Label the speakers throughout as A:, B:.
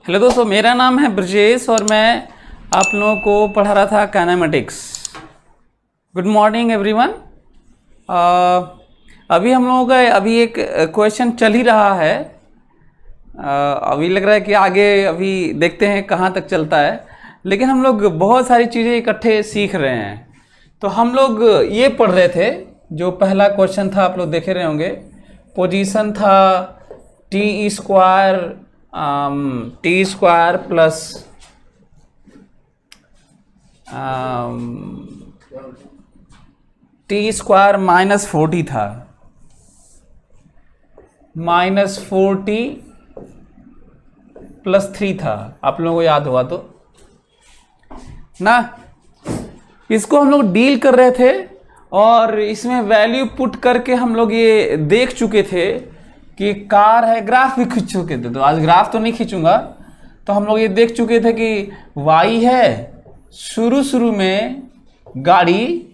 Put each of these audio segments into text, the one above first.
A: Hello दोस्तों, मेरा नाम है ब्रजेश और मैं आप लोगों को पढ़ा रहा था काइनेमेटिक्स। Good morning everyone. अभी हम लोगों का एक क्वेश्चन चल ही रहा है। अभी लग रहा है कि आगे अभी देखते हैं कहाँ तक चलता है, लेकिन हम लोग बहुत सारी चीज़ें इकट्ठे सीख रहे हैं। तो हम लोग ये पढ़ रहे थे, जो पहला क्वेश्चन था आप लोग देखे रहे होंगे। पोजीशन था T square plus T square -40 था, -40 + 3 था। आप लोगों को याद होगा तो ना, इसको हम लोग डील कर रहे थे और इसमें वैल्यू पुट करके हम लोग ये देख चुके थे कि कार है। ग्राफ भी खींच चुके थे, तो आज ग्राफ तो नहीं खींचूंगा। तो हम लोग ये देख चुके थे कि y है, शुरू में गाड़ी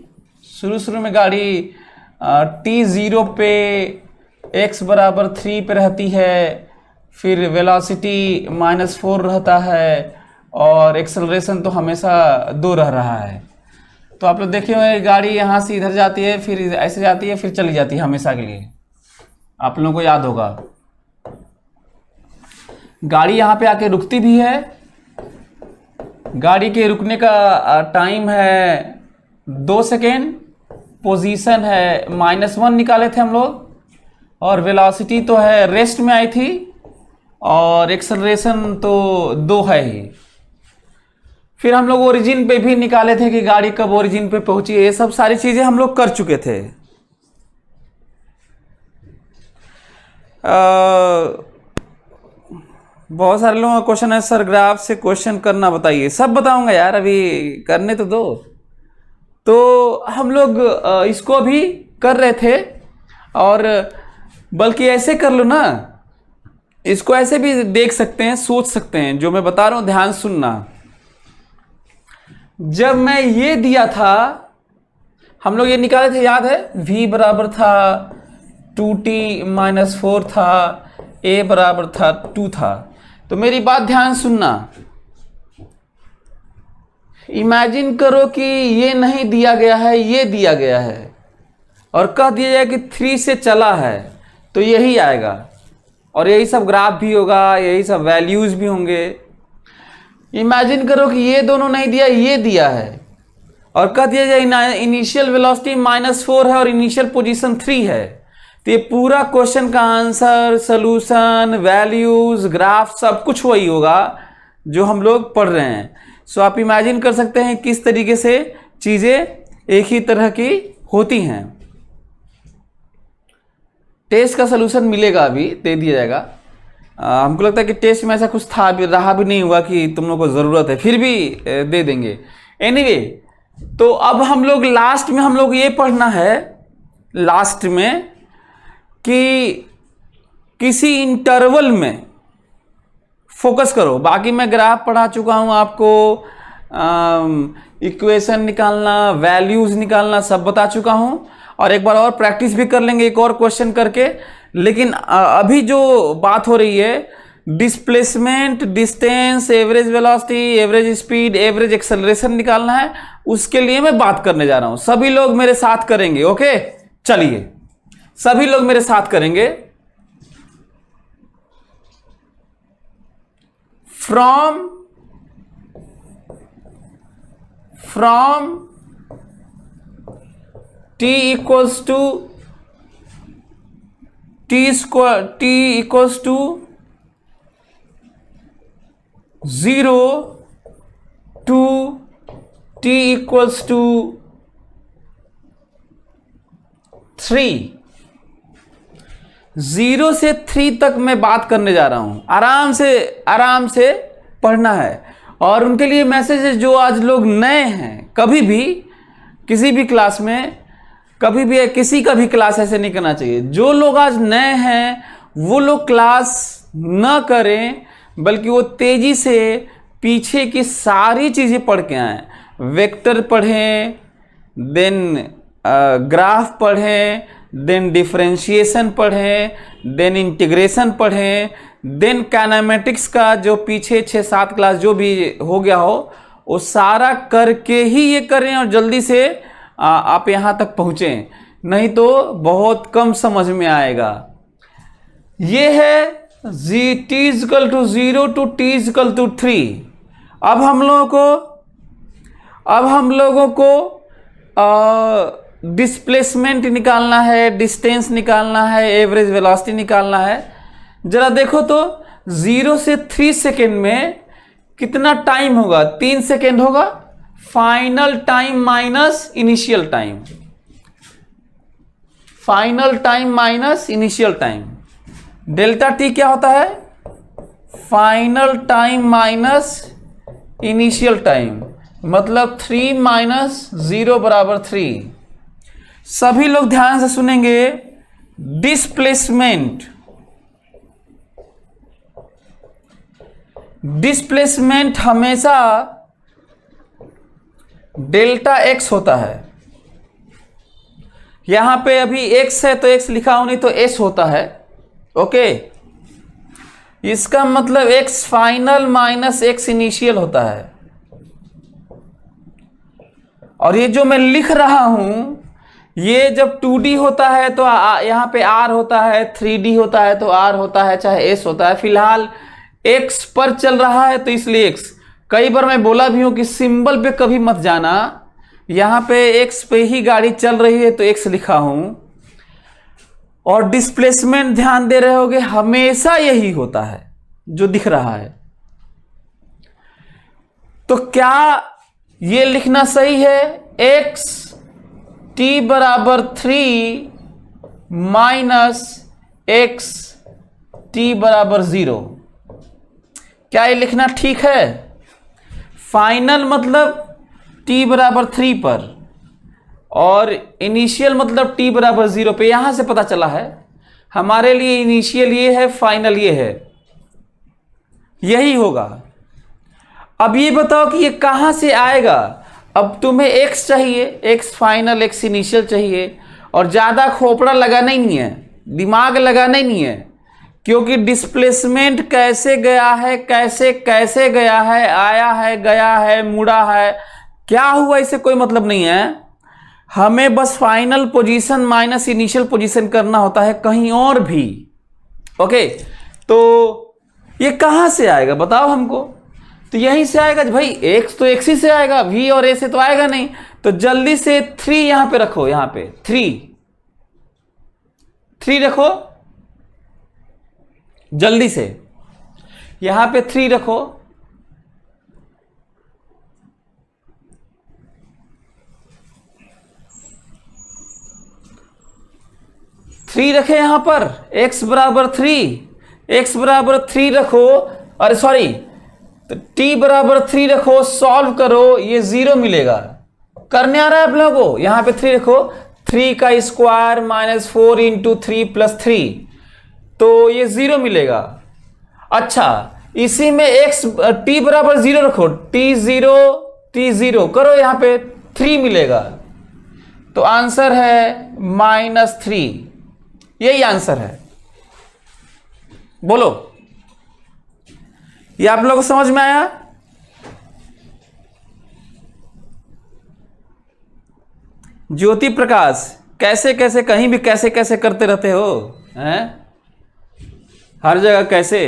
A: t0 पे x = 3 पे रहती है, फिर वेलोसिटी -4 रहता है और एक्सेलरेशन तो हमेशा 2 रह रहा है। तो आप लोग देखे हुए गाड़ी यहाँ से इधर जाती है, फिर ऐसे जाती है, फिर चली जाती है हमेशा के लिए। आप लोगों को याद होगा, गाड़ी यहाँ पे आके रुकती भी है। गाड़ी के रुकने का टाइम है 2 सेकेंड, पोजीशन है -1 निकाले थे हम लोग, और वेलोसिटी तो है रेस्ट में आई थी, और एक्सेलरेशन तो 2 है ही। फिर हम लोग ओरिजिन पे भी निकाले थे कि गाड़ी कब ओरिजिन पे पहुंची। ये सब सारी चीजें हम लोग कर चुके थे। बहुत सारे लोगों का क्वेश्चन है, सर ग्राफ से क्वेश्चन करना बताइए। सब बताऊंगा यार, अभी करने तो दो। तो हम लोग इसको भी कर रहे थे, और बल्कि ऐसे कर लो ना, इसको ऐसे भी देख सकते हैं, सोच सकते हैं। जो मैं बता रहा हूं ध्यान सुनना। जब मैं ये दिया था, हम लोग ये निकाले थे, याद है? v बराबर था 2t - 4 था, a बराबर था 2 था। तो मेरी बात ध्यान सुनना। इमेजिन करो कि ये नहीं दिया गया है, ये दिया गया है, और कह दिया जाए कि 3 से चला है, तो यही आएगा, और यही सब ग्राफ भी होगा, यही सब वैल्यूज भी होंगे। इमेजिन करो कि ये दोनों नहीं दिया, ये दिया है, और कह दिया जाए इनिशियल वेलोसिटी -4 है और इनिशियल पोजीशन 3 है। तो ये पूरा क्वेश्चन का आंसर, सॉल्यूशन, वैल्यूज, ग्राफ सब कुछ वही होगा जो हम लोग पढ़ रहे हैं। सो आप इमेजिन कर सकते हैं किस तरीके से चीजें एक ही तरह की होती हैं। टेस्ट का सॉल्यूशन मिलेगा, अभी दे दिया जाएगा। हमको लगता है कि टेस्ट में ऐसा कुछ था भी, रहा भी नहीं हुआ कि तुम लोग को ज़रूरत है, फिर भी दे देंगे। एनीवे, तो अब हम लोग लास्ट में हम लोग ये पढ़ना है, लास्ट में, कि किसी इंटरवल में फोकस करो। बाकी मैं ग्राफ पढ़ा चुका हूँ आपको, इक्वेशन निकालना, वैल्यूज निकालना सब बता चुका हूँ, और एक बार और प्रैक्टिस भी कर लेंगे एक और क्वेश्चन करके। लेकिन अभी जो बात हो रही है, displacement, distance, average velocity, average speed, average acceleration निकालना है। उसके लिए मैं बात करने जा रहा हूं। सभी लोग मेरे साथ करेंगे, ओके? चलिए, सभी लोग मेरे साथ करेंगे। From t equals to 0 to t equals to 3, 0 से 3 तक मैं बात करने जा रहा हूं। आराम से पढ़ना है। और उनके लिए मैसेज है, जो आज लोग नए हैं, कभी भी किसी भी क्लास में, कभी भी किसी का भी क्लास ऐसे नहीं करना चाहिए। जो लोग आज नए हैं वो लोग क्लास न करें, बल्कि वो तेजी से पीछे की सारी चीजें पढ़ के आए। वेक्टर पढ़ें, देन ग्राफ पढ़ें, देन डिफरेंशिएशन पढ़ें, देन इंटीग्रेशन पढ़ें, देन काइनेमेटिक्स का जो पीछे 6-7 क्लास जो भी हो गया हो वो सारा करके ही ये करें और जल्दी से आप यहाँ तक पहुँचें, नहीं तो बहुत कम समझ में आएगा। ये है t=0 to t=3। अब हम लोगों को डिस्प्लेसमेंट निकालना है, डिस्टेंस निकालना है, एवरेज वेलोसिटी निकालना है। जरा देखो तो 0 से 3 सेकेंड में कितना टाइम होगा? 3 सेकेंड होगा। Final time minus initial time, final time minus initial time, delta T क्या होता है? Final time minus initial time, मतलब 3 - 0 = 3। सभी लोग ध्यान से सुनेंगे। डिस्प्लेसमेंट हमेशा डेल्टा एक्स होता है। यहां पे अभी एक्स है तो एक्स लिखा हो, नहीं तो एस होता है। ओके, इसका मतलब x final minus x initial होता है। और ये जो मैं लिख रहा हूं, ये जब 2D होता है तो यहां पे R होता है, 3D होता है तो R होता है, चाहे S होता है। फिलहाल X पर चल रहा है तो इसलिए X। कई बार मैं बोला भी हूं कि सिंबल पे कभी मत जाना, यहां पे X पे ही गाड़ी चल रही है तो X लिखा हूं। और डिस्प्लेसमेंट ध्यान दे रहे होगे, हमेशा यही होता है जो दिख रहा है। तो क्या ये लिखना सही है? x t=3 minus x t=0। क्या ये लिखना ठीक है? फाइनल मतलब t=3 पर और इनिशियल मतलब t=0 पे। यहां से पता चला है हमारे लिए इनिशियल ये है, फाइनल ये है, यही होगा। अब ये बताओ कि ये कहां से आएगा? अब तुम्हें x चाहिए, x फाइनल x इनिशियल चाहिए, और ज़्यादा खोपड़ा लगाना ही नहीं है, दिमाग लगाना ही नहीं है, क्योंकि डिस्प्लेसमेंट कैसे गया है, कैसे कैसे गया है, आया है, गया है, मुड़ा है, क्या हुआ, इससे कोई मतलब नहीं है। हमें बस final position minus initial position करना होता है, कहीं और भी। ओके, तो ये कहां से आएगा बताओ हमको? तो यहीं से आएगा भाई, x तो x ही से आएगा, v और a से तो आएगा नहीं। तो जल्दी से 3 यहां पे रखो, यहां पे 3 रखो, जल्दी से यहां पे 3 रखो। थ्री रखे यहां पर, x = 3, x = 3 रखो, अरे सॉरी, तो t = 3 रखो, सॉल्व करो, ये 0 मिलेगा। करने आ रहा है आप लोगों को? यहां पे 3 रखो, 3 का स्क्वायर माइनस 4 × 3 + 3, तो ये 0 मिलेगा। अच्छा, इसी में x t = 0 रखो, t0 करो, यहां पे 3 मिलेगा। तो आंसर है -3, यही आंसर है। बोलो, ये आप लोगों को समझ में आया? ज्योति प्रकाश, कैसे कैसे कहीं भी कैसे कैसे करते रहते हो हैं? हर जगह कैसे?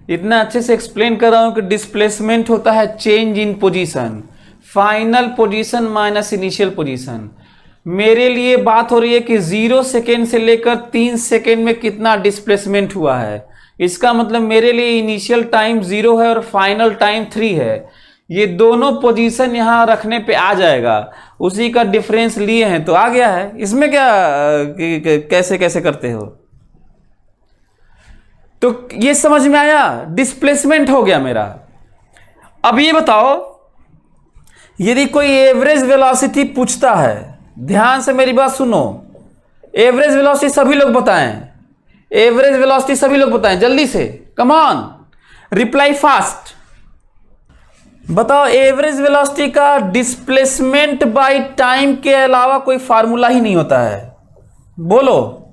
A: इतना अच्छे से एक्सप्लेन कर रहा हूं कि डिस्प्लेसमेंट होता है change in position, final position minus initial position. मेरे लिए बात हो रही है कि 0 सेकेंड से लेकर 3 सेकेंड में कितना डिस्प्लेसमेंट हुआ है। इसका मतलब मेरे लिए इनिशियल टाइम 0 है और फाइनल टाइम 3 है। ये दोनों पोजीशन यहाँ रखने पे आ जाएगा, उसी का डिफरेंस लिए हैं तो आ गया है। इसमें क्या कैसे कैसे करते हो? तो ये समझ में आया, डिस्प्लेसमेंट हो गया मेरा। अब ये बताओ, यदि कोई एवरेज वेलोसिटी पूछता है, ध्यान से मेरी बात सुनो, एवरेज वेलोसिटी सभी लोग बताएं, एवरेज वेलोसिटी सभी लोग बताएं जल्दी से, कम ऑन, रिप्लाई फास्ट। बताओ, एवरेज वेलोसिटी का डिस्प्लेसमेंट बाय टाइम के अलावा कोई फार्मूला ही नहीं होता है। बोलो।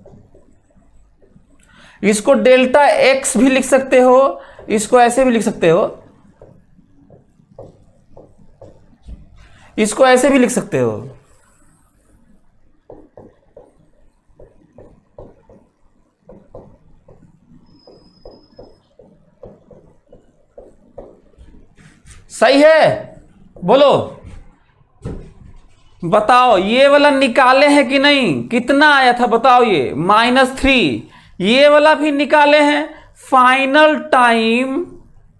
A: इसको डेल्टा एक्स भी लिख सकते हो, इसको ऐसे भी लिख सकते हो, इसको ऐसे भी लिख सकते हो। सही है, बोलो बताओ। ये वाला निकाले हैं कि नहीं, कितना आया था बताओ। ये -3, ये वाला भी निकाले हैं। Final time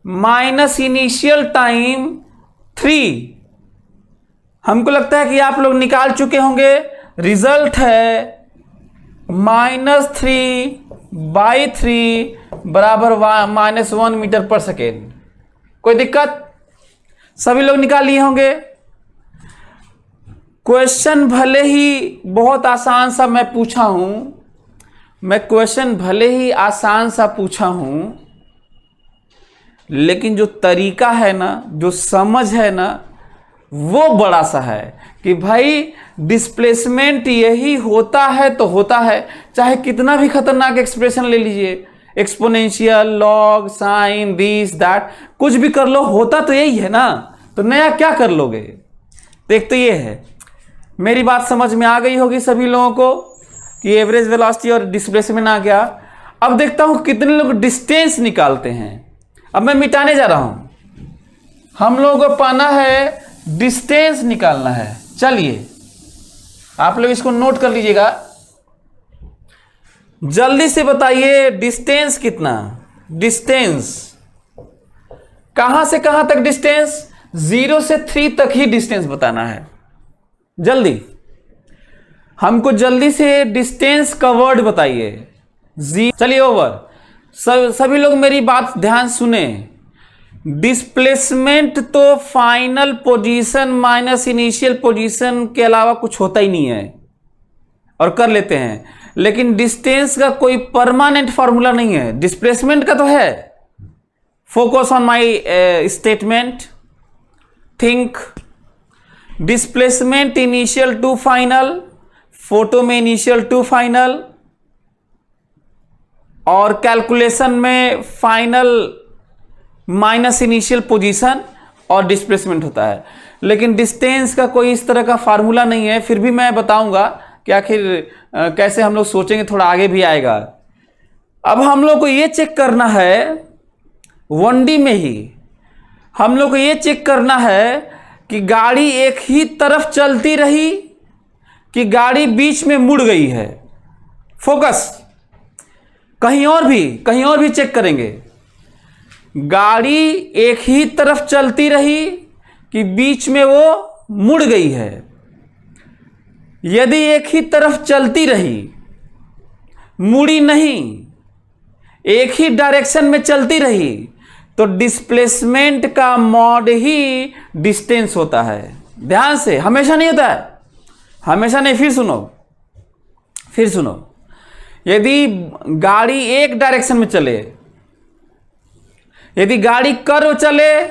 A: minus initial time 3। हमको लगता है कि आप लोग निकाल चुके होंगे। रिजल्ट है -3/3 बराबर -1 मीटर पर सेकेंड। कोई दिक्कत? सभी लोग निकाल लिए होंगे। क्वेश्चन भले ही बहुत आसान सा मैं पूछा हूं, मैं क्वेश्चन भले ही आसान सा पूछा हूं, लेकिन जो तरीका है ना, जो समझ है ना, वो बड़ा सा है कि भाई डिस्प्लेसमेंट यही होता है तो होता है, चाहे कितना भी खतरनाक एक्सप्रेशन ले लीजिए, exponential, log, sine, this that, कुछ भी कर लो, होता तो यही है ना। तो नया क्या कर लोगे? देख तो ये है। मेरी बात समझ में आ गई होगी सभी लोगों को कि एवरेज वेलोसिटी और डिस्प्लेसमेंट आ गया। अब देखता हूं कितने लोग डिस्टेंस निकालते हैं। अब मैं मिटाने जा रहा हूं। हम लोगों को पाना है डिस्टेंस निकालना है। चलिए आप लोग इसको नोट कर लीजिएगा, जल्दी से बताइए डिस्टेंस कितना। डिस्टेंस कहां से कहां तक? डिस्टेंस 0 से 3 तक ही डिस्टेंस बताना है। जल्दी हमको जल्दी से डिस्टेंस का वर्ड बताइए। चलिए ओवर। सभी लोग मेरी बात ध्यान सुने। डिस्प्लेसमेंट तो final position minus initial position के अलावा कुछ होता ही नहीं है, और कर लेते हैं। लेकिन डिस्टेंस का कोई परमानेंट फॉर्मूला नहीं है। डिस्प्लेसमेंट का तो है। Focus on my statement, think. Displacement initial to final, photo में इनिशियल टू फाइनल, और कैलकुलेशन में फाइनल माइनस इनिशियल पोजीशन और डिस्प्लेसमेंट होता है। लेकिन डिस्टेंस का कोई इस तरह का फार्मूला नहीं है। फिर भी मैं बताऊंगा कि आखिर कैसे हम लोग सोचेंगे, थोड़ा आगे भी आएगा। अब हम लोग को ये चेक करना है 1D में ही, हम लोग को ये चेक करना है कि गाड़ी एक ही तरफ चलती रही कि गाड़ी बीच में मुड़ गई है। फोकस, कहीं और भी चेक करेंगे। गाड़ी एक ही तरफ चलती रही कि बीच में वो मुड़ गई है। यदि एक ही तरफ चलती रही, मुड़ी नहीं, एक ही डायरेक्शन में चलती रही, तो डिस्प्लेसमेंट का मॉड ही डिस्टेंस होता है। ध्यान से, हमेशा नहीं होता है, हमेशा नहीं। फिर सुनो, यदि गाड़ी एक डायरेक्शन में चले, यदि गाड़ी कर्व चले,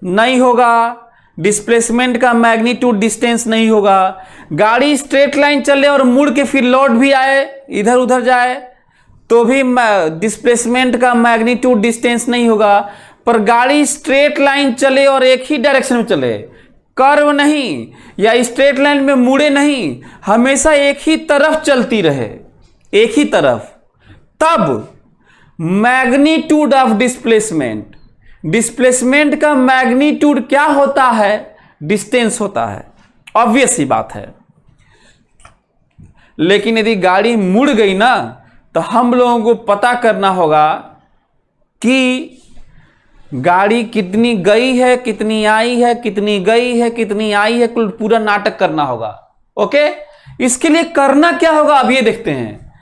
A: नहीं होगा, डिस्प्लेसमेंट का मैग्नीट्यूड डिस्टेंस नहीं होगा। गाड़ी स्ट्रेट लाइन चले और मुड़ के फिर लौट भी आए, इधर उधर जाए, तो भी डिस्प्लेसमेंट का मैग्नीट्यूड डिस्टेंस नहीं होगा। पर गाड़ी स्ट्रेट लाइन चले और एक ही डायरेक्शन में चले, कर्व नहीं या स्ट्रेट लाइन में मुड़े नहीं, हमेशा एक ही तरफ चलती रहे, एक ही तरफ, तब मैग्नीट्यूड ऑफ डिस्प्लेसमेंट, डिस्प्लेसमेंट का मैग्नीट्यूड क्या होता है? डिस्टेंस होता है। ऑब्वियस सी बात है। लेकिन यदि गाड़ी मुड़ गई ना, तो हम लोगों को पता करना होगा कि गाड़ी कितनी गई है, कितनी आई है, कितनी गई है, कितनी आई है, कुल पूरा नाटक करना होगा। ओके, इसके लिए करना क्या होगा अब ये देखते हैं।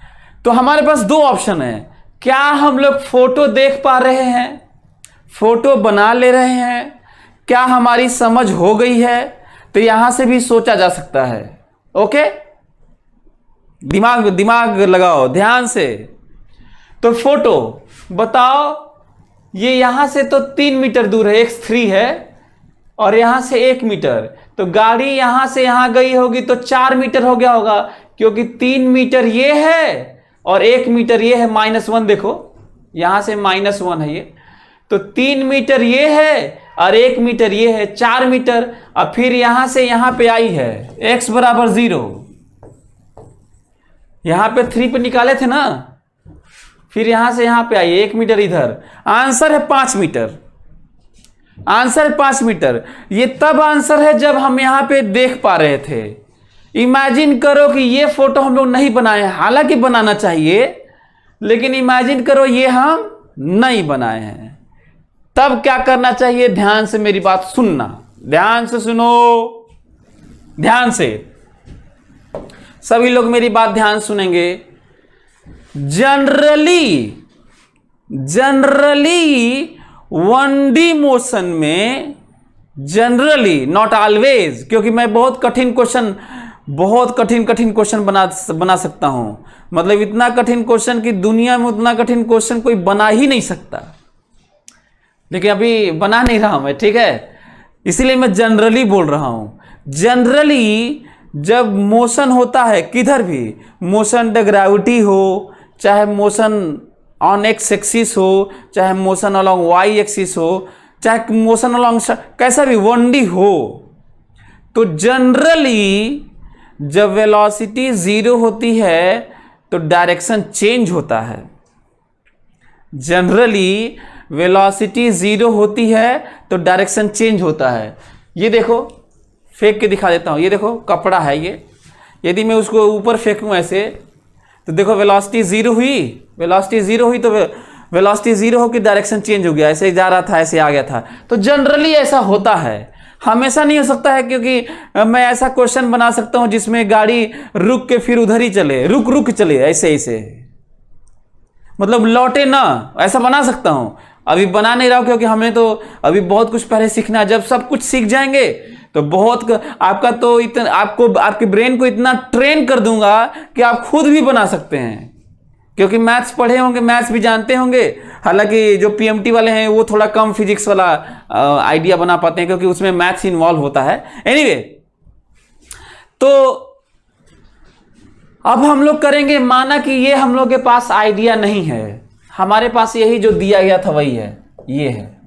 A: तो हमारे पास दो ऑप्शन है। क्या हम लोग फोटो देख पा रहे हैं, फोटो बना ले रहे हैं, क्या हमारी समझ हो गई है? तो यहां से भी सोचा जा सकता है। ओके, दिमाग लगाओ ध्यान से। तो फोटो बताओ, ये यहां से तो 3 मीटर दूर है, x3 है, और यहां से 1 मीटर, तो गाड़ी यहां से यहां गई होगी तो 4 मीटर हो गया होगा। क्योंकि 3 मीटर ये है और 1 मीटर ये है, -1 देखो यहां से -1 है ये, तो 3 मीटर ये है और 1 मीटर ये है, 4 मीटर। और फिर यहां से यहां पे आई है x बराबर 0, यहां पे 3 पे निकाले थे ना, फिर यहां से यहां पे आई 1 मीटर इधर, आंसर है 5 मीटर। Answer 5 metre. ये तब आंसर है जब हम यहां पे देख पा रहे थे। इमेजिन करो कि ये फोटो हम लोग नहीं बनाए हैं, हालांकि बनाना चाहिए, लेकिन इमेजिन करो ये हम नहीं बनाए हैं, तब क्या करना चाहिए? ध्यान से मेरी बात सुनना, ध्यान से सुनो, ध्यान से सभी लोग मेरी बात ध्यान सुनेंगे। जनरली 1D मोशन में, जनरली नॉट ऑलवेज, क्योंकि मैं बहुत कठिन क्वेश्चन बना सकता हूं, मतलब इतना कठिन क्वेश्चन कि दुनिया में उतना कठिन क्वेश्चन कोई बना ही नहीं सकता, लेकिन अभी बना नहीं रहा मैं, ठीक है, इसीलिए मैं जनरली बोल रहा हूं। जनरली जब मोशन होता है किधर भी, मोशन द ग्रेविटी हो, चाहे मोशन ऑन एक्स एक्सिस हो, चाहे मोशन अलोंग वाई एक्सिस हो, चाहे मोशन अलोंग कैसा भी 1D हो, तो जनरली जब वेलोसिटी 0 होती है तो डायरेक्शन चेंज होता है। जनरली वेलोसिटी 0 होती है तो डायरेक्शन चेंज होता है। ये देखो, फेंक के दिखा देता हूँ, ये देखो कपड़ा है ये, यदि मैं उसको ऊपर फेंकूँ ऐसे, तो देखो वेलोसिटी 0 हुई, वेलोसिटी 0 हुई तो वेलोसिटी 0 होकर डायरेक्शन चेंज हो गया, ऐसे जा रहा था ऐसे आ गया था। तो जनरली ऐसा होता है, हमेशा नहीं हो सकता है, क्योंकि मैं ऐसा क्वेश्चन बना सकता हूं जिसमें गाड़ी रुक के फिर उधर ही चले, रुक चले ऐसे ऐसे, मतलब लौटे ना, ऐसा बना सकता हूं। अभी बना नहीं रहा हूं क्योंकि हमें तो अभी बहुत कुछ पहले सीखना है। जब सब कुछ सीख जाएंगे तो बहुत आपका तो इतना, आपको आपके ब्रेन को इतना ट्रेन कर दूंगा कि आप खुद भी बना सकते हैं, क्योंकि मैथ्स पढ़े होंगे, मैथ्स भी जानते होंगे। हालांकि जो पीएमटी वाले हैं वो थोड़ा कम फिजिक्स वाला आइडिया बना पाते हैं, क्योंकि उसमें मैथ्स इन्वॉल्व होता है। एनीवे, तो अब हम लोग करेंगे, माना कि ये हम लोग के पास आइडिया नहीं है, हमारे पास यही जो दिया गया था वही है, ये है।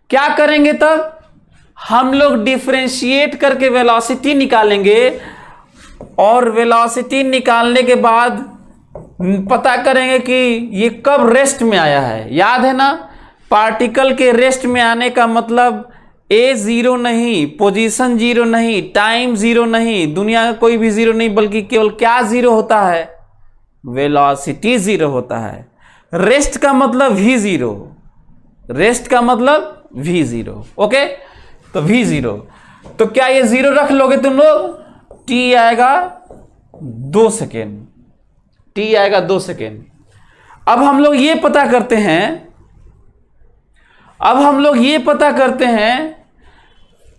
A: क्या करेंगे तब? हम लोग डिफरेंशिएट करके वेलोसिटी निकालेंगे, और वेलोसिटी निकालने के बाद पता करेंगे कि ये कब रेस्ट में आया है। याद है ना, पार्टिकल के रेस्ट में आने का मतलब ए 0 नहीं, पोजीशन 0 नहीं, टाइम 0 नहीं, दुनिया का कोई भी 0 नहीं, बल्कि केवल क्या 0 होता है? वेलोसिटी 0 होता है। रेस्ट का मतलब v0, रेस्ट का मतलब v0, ओके। तो v0, तो क्या ये 0 रख लोगे तुम लोग? t आएगा 2 सेकेंड, t आएगा 2 सेकेंड। अब हम लोग ये पता करते हैं,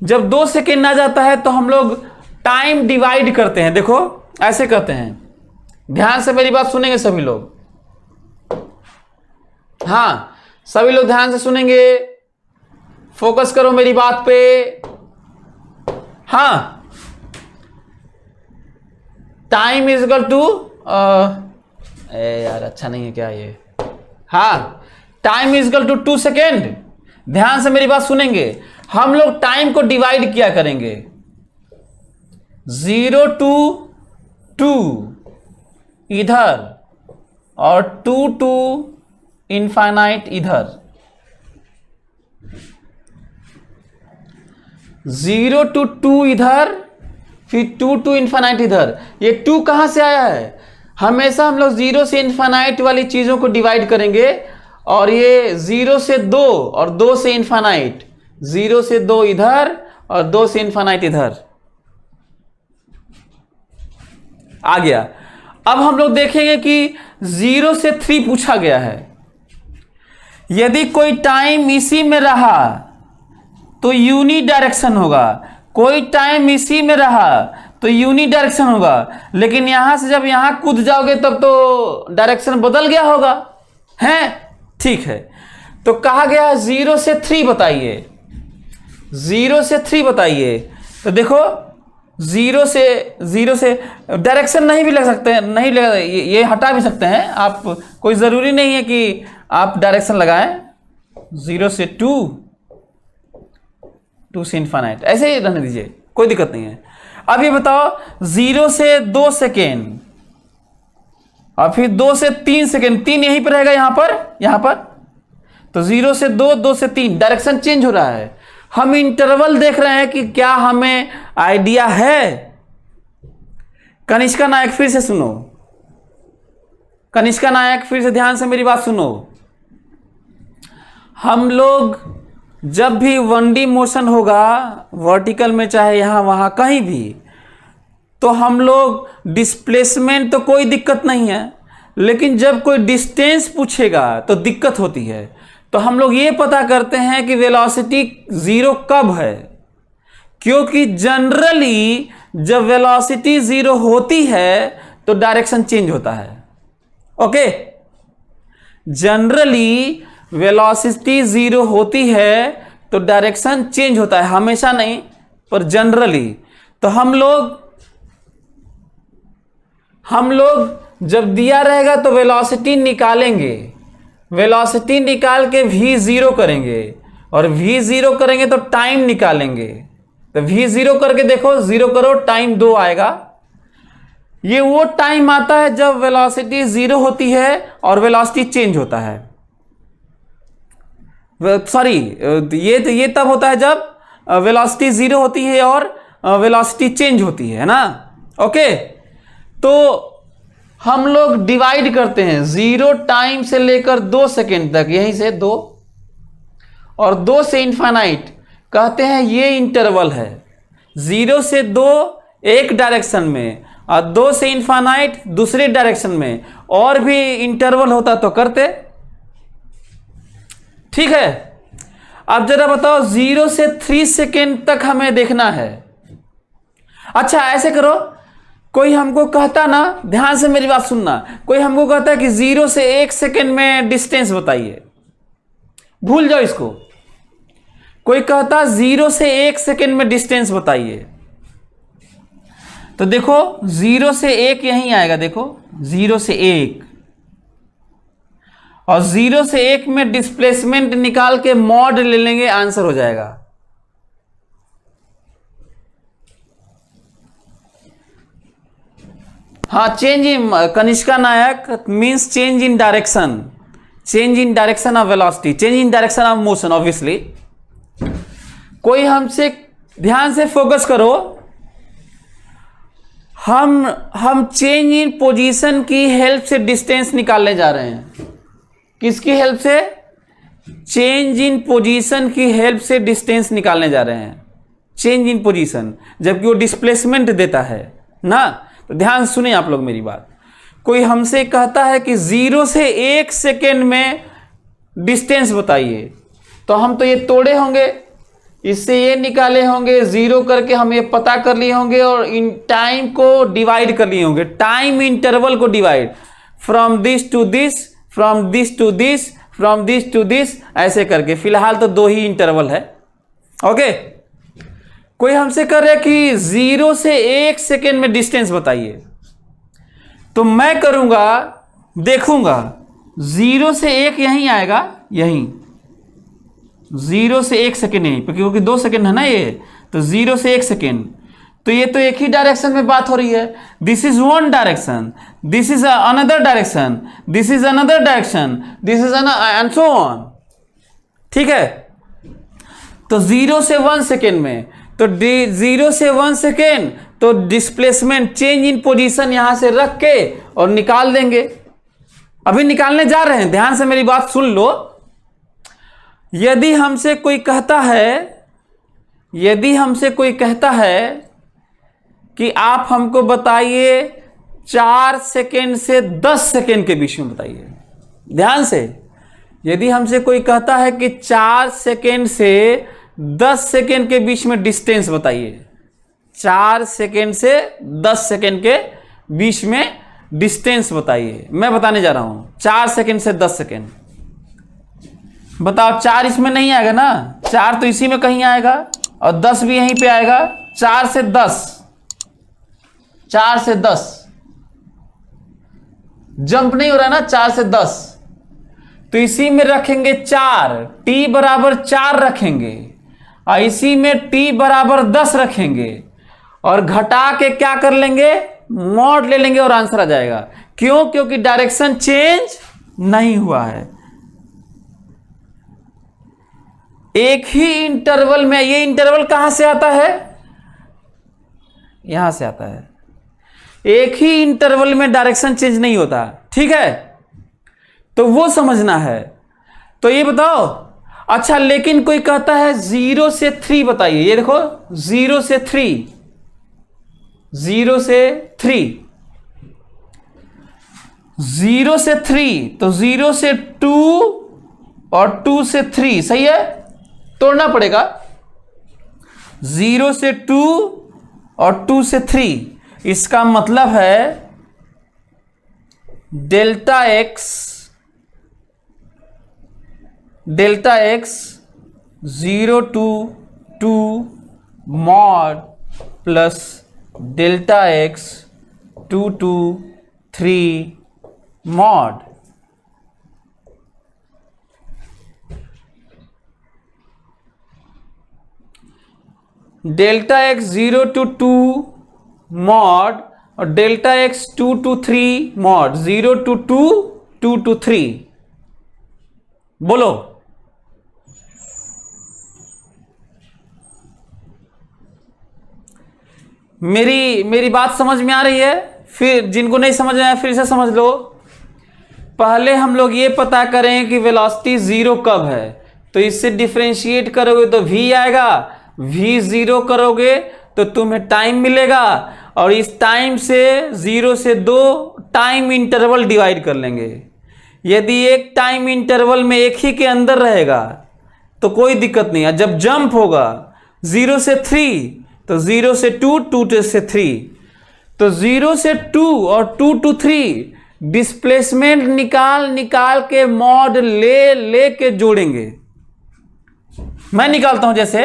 A: जब 2 सेकेंड आ जाता है तो हम लोग टाइम डिवाइड करते हैं। देखो ऐसे करते हैं, ध्यान से मेरी बात सुनेंगे सभी लोग, हाँ सभी लोग ध्यान से सुनेंगे, फोकस करो मेरी बात पे। हाँ, टाइम इज इक्वल टू, यार अच्छा नहीं है क्या ये, हाँ time is equal to 2 second. ध्यान से मेरी बात सुनेंगे, हम लोग टाइम को डिवाइड किया करेंगे, 0 to 2 इधर और 2 to इनफाइनाइट इधर, 0 to 2 इधर, फिर 2 to इनफाइनाइट इधर। ये 2 कहां से आया है? हमेशा हम लोग 0 से इनफाइनाइट वाली चीजों को डिवाइड करेंगे, और ये 0 से 2 और 2 से इनफाइनाइट, 0 से 2 इधर और 2 से इनफाइनाइट इधर आ गया। अब हम लोग देखेंगे कि 0 से 3 पूछा गया है। यदि कोई टाइम इसी में रहा तो यूनि डायरेक्शन होगा, कोई टाइम इसी में रहा तो यूनि डायरेक्शन होगा, लेकिन यहां से जब यहां कूद जाओगे तब तो डायरेक्शन बदल गया होगा, हैं? ठीक है, तो कहा गया 0 से 3 बताइए, 0 से 3 बताइए। तो देखो जीरो से डायरेक्शन नहीं भी लग सकते हैं, नहीं लग, ये हटा भी सकते हैं आप, कोई ज़रूरी नहीं है कि आप डायरेक्शन लगाएं। 0 से 2, 2 से इन्फानाइट, ऐसे ही रहने दीजिए, कोई दिक्कत नहीं है। अब ये बताओ 0 से 2 सेकेंड और फिर 2 से 3 सेकेंड, 3 यहीं पर रहेगा, यहां पर तो 0 से 2, 2 से 3, डायरेक्शन चेंज हो रहा है। हम इंटरवल देख रहे हैं कि क्या हमें आइडिया है। कनिष्का नायक फिर से सुनो, कनिष्का नायक फिर से ध्यान से मेरी बात सुनो। हम लोग जब भी 1D मोशन होगा वर्टिकल में, चाहे यहां वहां कहीं भी, तो हम लोग डिस्प्लेसमेंट तो कोई दिक्कत नहीं है, लेकिन जब कोई डिस्टेंस पूछेगा तो दिक्कत होती है। तो हम लोग ये पता करते हैं कि वेलोसिटी 0 कब है, क्योंकि जनरली जब वेलोसिटी 0 होती है तो डायरेक्शन चेंज होता है। ओके, जनरली वेलोसिटी 0 होती है तो डायरेक्शन चेंज होता है, हमेशा नहीं पर जनरली। तो हम लोग जब दिया रहेगा तो वेलोसिटी निकालेंगे, वेलोसिटी निकाल के v0 करेंगे, और v0 करेंगे तो टाइम निकालेंगे। तो v0 करके देखो, 0 करो, टाइम 2 आएगा। ये वो टाइम आता है जब वेलोसिटी 0 होती है और वेलोसिटी चेंज होता है। सॉरी, ये तब होता है जब वेलोसिटी 0 होती है और वेलोसिटी चेंज होती है ना। ओके, तो हम लोग डिवाइड करते हैं 0 टाइम से लेकर 2 सेकेंड तक, यहीं से 2 और 2 से इन्फानाइट, कहते हैं ये इंटरवल है। 0 से 2 एक डायरेक्शन में और 2 से इन्फानाइट दूसरे डायरेक्शन में, और भी इंटरवल होता तो करते। ठीक है, अब जरा बताओ 0 से 3 सेकेंड तक हमें देखना है। अच्छा ऐसे करो, कोई हमको कहता ना, ध्यान से मेरी बात सुनना, कोई हमको कहता है कि 0 से 1 सेकेंड में डिस्टेंस बताइए, भूल जाओ इसको। कोई कहता 0 से 1 सेकेंड में डिस्टेंस बताइए, तो देखो 0 से 1 यहीं आएगा, देखो 0 से 1, और 0 से 1 में डिस्प्लेसमेंट निकाल के मॉड ले लेंगे, आंसर हो जाएगा। हाँ, change in, Kanishka Nayak means change in direction, change in direction of velocity, change in direction of motion obviously. कोई हमसे, ध्यान से फोकस करो, हम चेंज इन पोजीशन की हेल्प से डिस्टेंस निकालने जा रहे हैं। किसकी हेल्प से? चेंज इन पोजीशन की हेल्प से डिस्टेंस निकालने जा रहे हैं, चेंज इन पोजीशन, जबकि वो डिस्प्लेसमेंट देता है ना। तो ध्यान सुनिए आप लोग मेरी बात। कोई हमसे कहता है कि 0 से 1 सेकेंड में डिस्टेंस बताइए, तो हम तो ये तोड़े होंगे, इससे ये निकाले होंगे, 0 करके हम ये पता कर लिए होंगे, और इन टाइम को डिवाइड कर लिए होंगे, टाइम इंटरवल को divide, from this to this, from this to this, from this to this, ऐसे करके। फिलहाल तो 2 ही इंटरवल है। ओके, कोई हमसे कर रहा है कि 0 से 1 सेकेंड में डिस्टेंस बताइए, तो मैं करूंगा, देखूंगा 0 से 1 यहीं आएगा, यहीं 0 से 1 सेकेंड यहीं, क्योंकि 2 सेकेंड है ना ये, तो 0 से 1 सेकेंड, तो ये तो एक ही डायरेक्शन में बात हो रही है। This is one direction, this is another direction, this is another direction, this is and so on. ठीक है, तो 0 से 1 सेकेंड में, तो 0 से 1 सेकेंड, तो डिस्प्लेसमेंट, चेंज इन पोजीशन यहां से रख के और निकाल देंगे। अभी निकालने जा रहे हैं, ध्यान से मेरी बात सुन लो। यदि हमसे कोई कहता है कि आप हमको बताइए 4 सेकेंड से 10 सेकेंड के बीच में बताइए, ध्यान से, यदि हमसे कोई कहता है कि 4 सेकेंड से 10 सेकेंड के बीच में डिस्टेंस बताइए, 4 सेकेंड से 10 सेकेंड के बीच में डिस्टेंस बताइए, मैं बताने जा रहा हूं 4 सेकेंड से 10 सेकेंड। बताओ, 4 इसमें नहीं आएगा ना, 4 तो इसी में कहीं आएगा, और 10 भी यहीं पे आएगा। 4 से 10, 4 से 10, जंप नहीं हो रहा ना 4 से 10, तो इसी में रखेंगे 4, t बराबर 4 रखेंगे और इसी में t बराबर 10 रखेंगे और घटा के क्या कर लेंगे, मॉड ले लेंगे और आंसर आ जाएगा। क्यों? क्योंकि डायरेक्शन चेंज नहीं हुआ है। एक ही इंटरवल में, ये इंटरवल कहां से आता है, यहां से आता है। एक ही इंटरवल में डायरेक्शन चेंज नहीं होता, ठीक है, तो वो समझना है। तो ये बताओ, अच्छा लेकिन कोई कहता है 0 से 3 बताइए, ये देखो 0 से 3, 0 से 3, 0 से 3, तो 0 से 2 और 2 से 3, सही है, तोड़ना पड़ेगा। 0 से 2 और 2 से 3, इसका मतलब है delta x 0 to 2 mod plus delta x 2 to 3 mod. Delta x 0 to 2 mod और delta x 2 to 3 mod, 0 to 2, 2 to 3, बोलो। मेरी बात समझ में आ रही है? फिर जिनको नहीं समझ में आया फिर से समझ लो। पहले हम लोग ये पता करें कि वेलोसिटी 0 कब है, तो इससे डिफरेंशिएट करोगे तो v आएगा, v 0 करोगे तो तुम्हें टाइम मिलेगा और इस टाइम से 0 से 2 टाइम इंटरवल डिवाइड कर लेंगे। यदि एक टाइम इंटरवल में एक ही के अंदर रहेगा तो कोई दिक्कत नहीं है। जब जंप होगा 0 से 3 तो 0 से 2, 2 से 3, तो 0 से 2 और 2 to 3 डिस्प्लेसमेंट निकाल के मॉड ले के जोड़ेंगे। मैं निकालता हूं, जैसे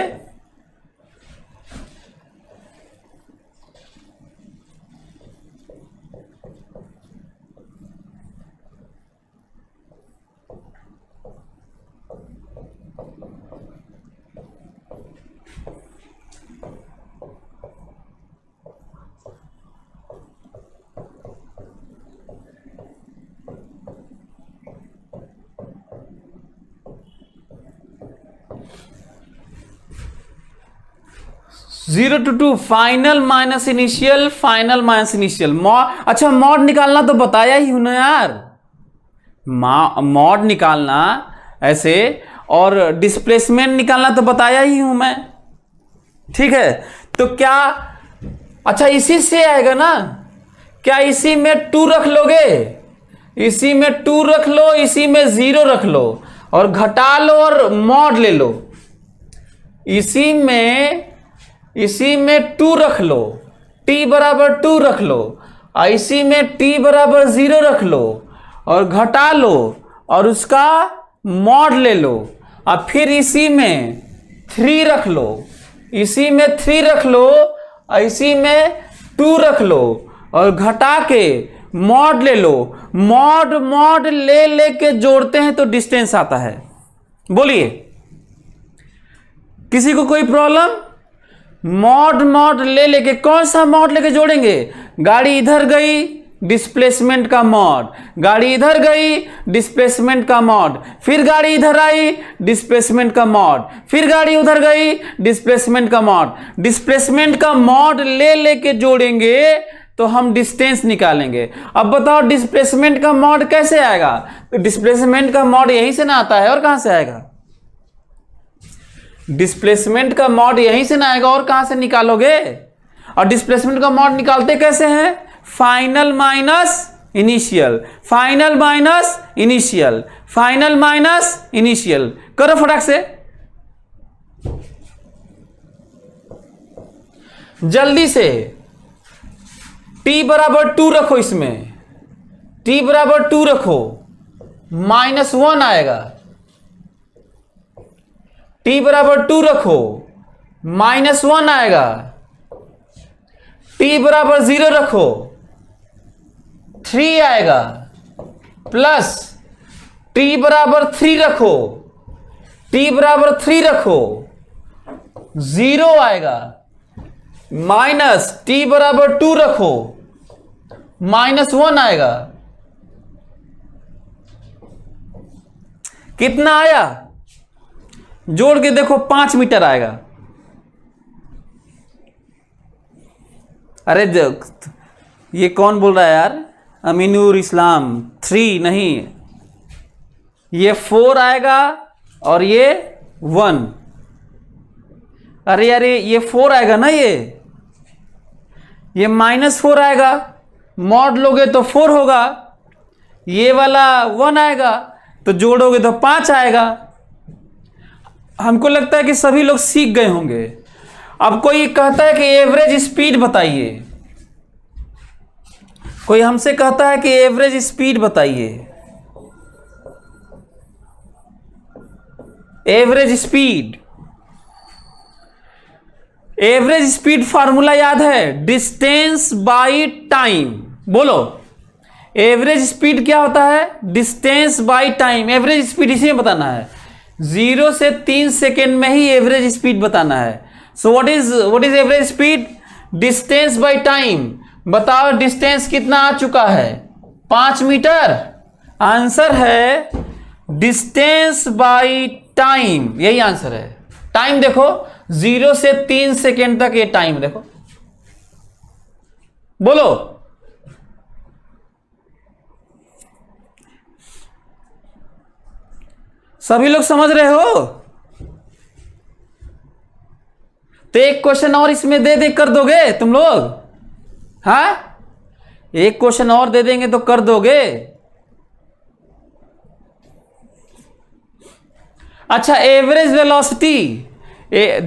A: zero to 2 final minus initial, final minus initial, mod. अच्छा मॉड निकालना तो बताया ही हूं ना यार, मॉड निकालना ऐसे, और डिस्प्लेसमेंट निकालना तो बताया ही हूं मैं, ठीक है। तो क्या, अच्छा इसी से आएगा ना, क्या इसी में 2 रख लोगे, इसी में 2 रख लो, इसी में 0 रख लो और घटा लो और मॉड ले लो। इसी में 2 रख लो, t बराबर 2 रख लो, इसी में t बराबर 0 रख लो और घटा लो और उसका मॉड ले लो। और फिर इसी में 3 रख लो, इसी में 3 रख लो, इसी में 2 रख लो और घटा के मॉड ले लो। मॉड ले के जोड़ते हैं तो डिस्टेंस आता है। बोलिए, किसी को कोई प्रॉब्लम? मॉड लेके, कौन सा मॉड लेके जोड़ेंगे? गाड़ी इधर गई, डिस्प्लेसमेंट का मॉड, गाड़ी इधर गई, डिस्प्लेसमेंट का मॉड, फिर गाड़ी इधर आई, डिस्प्लेसमेंट का मॉड, फिर गाड़ी उधर गई, डिस्प्लेसमेंट का मॉड। डिस्प्लेसमेंट का मॉड लेके जोड़ेंगे तो हम डिस्टेंस निकालेंगे। अब बताओ डिस्प्लेसमेंट का मॉड कैसे आएगा? तो डिस्प्लेसमेंट का मॉड यहीं से ना आता है, और कहां से आएगा? डिस्प्लेसमेंट का मॉड यहीं से ना आएगा, और कहां से निकालोगे? और डिस्प्लेसमेंट का मॉड निकालते कैसे हैं? Final minus initial, final minus initial, final minus initial. करो फटाक से, जल्दी से। t बराबर 2 रखो, इसमें t बराबर 2 रखो, -1 आएगा। t बराबर 2 रखो, -1 आएगा। t बराबर 0 रखो, 3 आएगा, प्लस t बराबर 3 रखो, t बराबर 3 रखो, 0 आएगा, माइनस t बराबर 2 रखो, -1 आएगा। कितना आया? जोड़ के देखो 5 मीटर आएगा। अरे ये कौन बोल रहा है यार? अमीनुर इस्लाम। 3 नहीं, ये 4 आएगा और ये 1। अरे ये 4 आएगा ना, ये -4 आएगा, मॉड लोगे तो 4 होगा, ये वाला 1 आएगा, तो जोड़ोगे तो 5 आएगा। हमको लगता है कि सभी लोग सीख गए होंगे। अब कोई कहता है कि एवरेज स्पीड बताइए, कोई हमसे कहता है कि एवरेज स्पीड बताइए। Average speed, average speed formula याद है? Distance by time. बोलो, एवरेज स्पीड क्या होता है? Distance by time. Average speed इसी में बताना है, 0 से 3 सेकेंड में ही एवरेज स्पीड बताना है। So what is average speed? Distance by time. बताओ डिस्टेंस कितना आ चुका है? 5 मीटर। आंसर है डिस्टेंस बाय टाइम, यही आंसर है। टाइम देखो, 0 से 3 सेकेंड तक ये टाइम देखो। बोलो, सभी लोग समझ रहे हो? तो एक क्वेश्चन और इसमें दे कर दोगे तुम लोग? हाँ, एक क्वेश्चन और दे देंगे तो कर दोगे? अच्छा, एवरेज वेलोसिटी,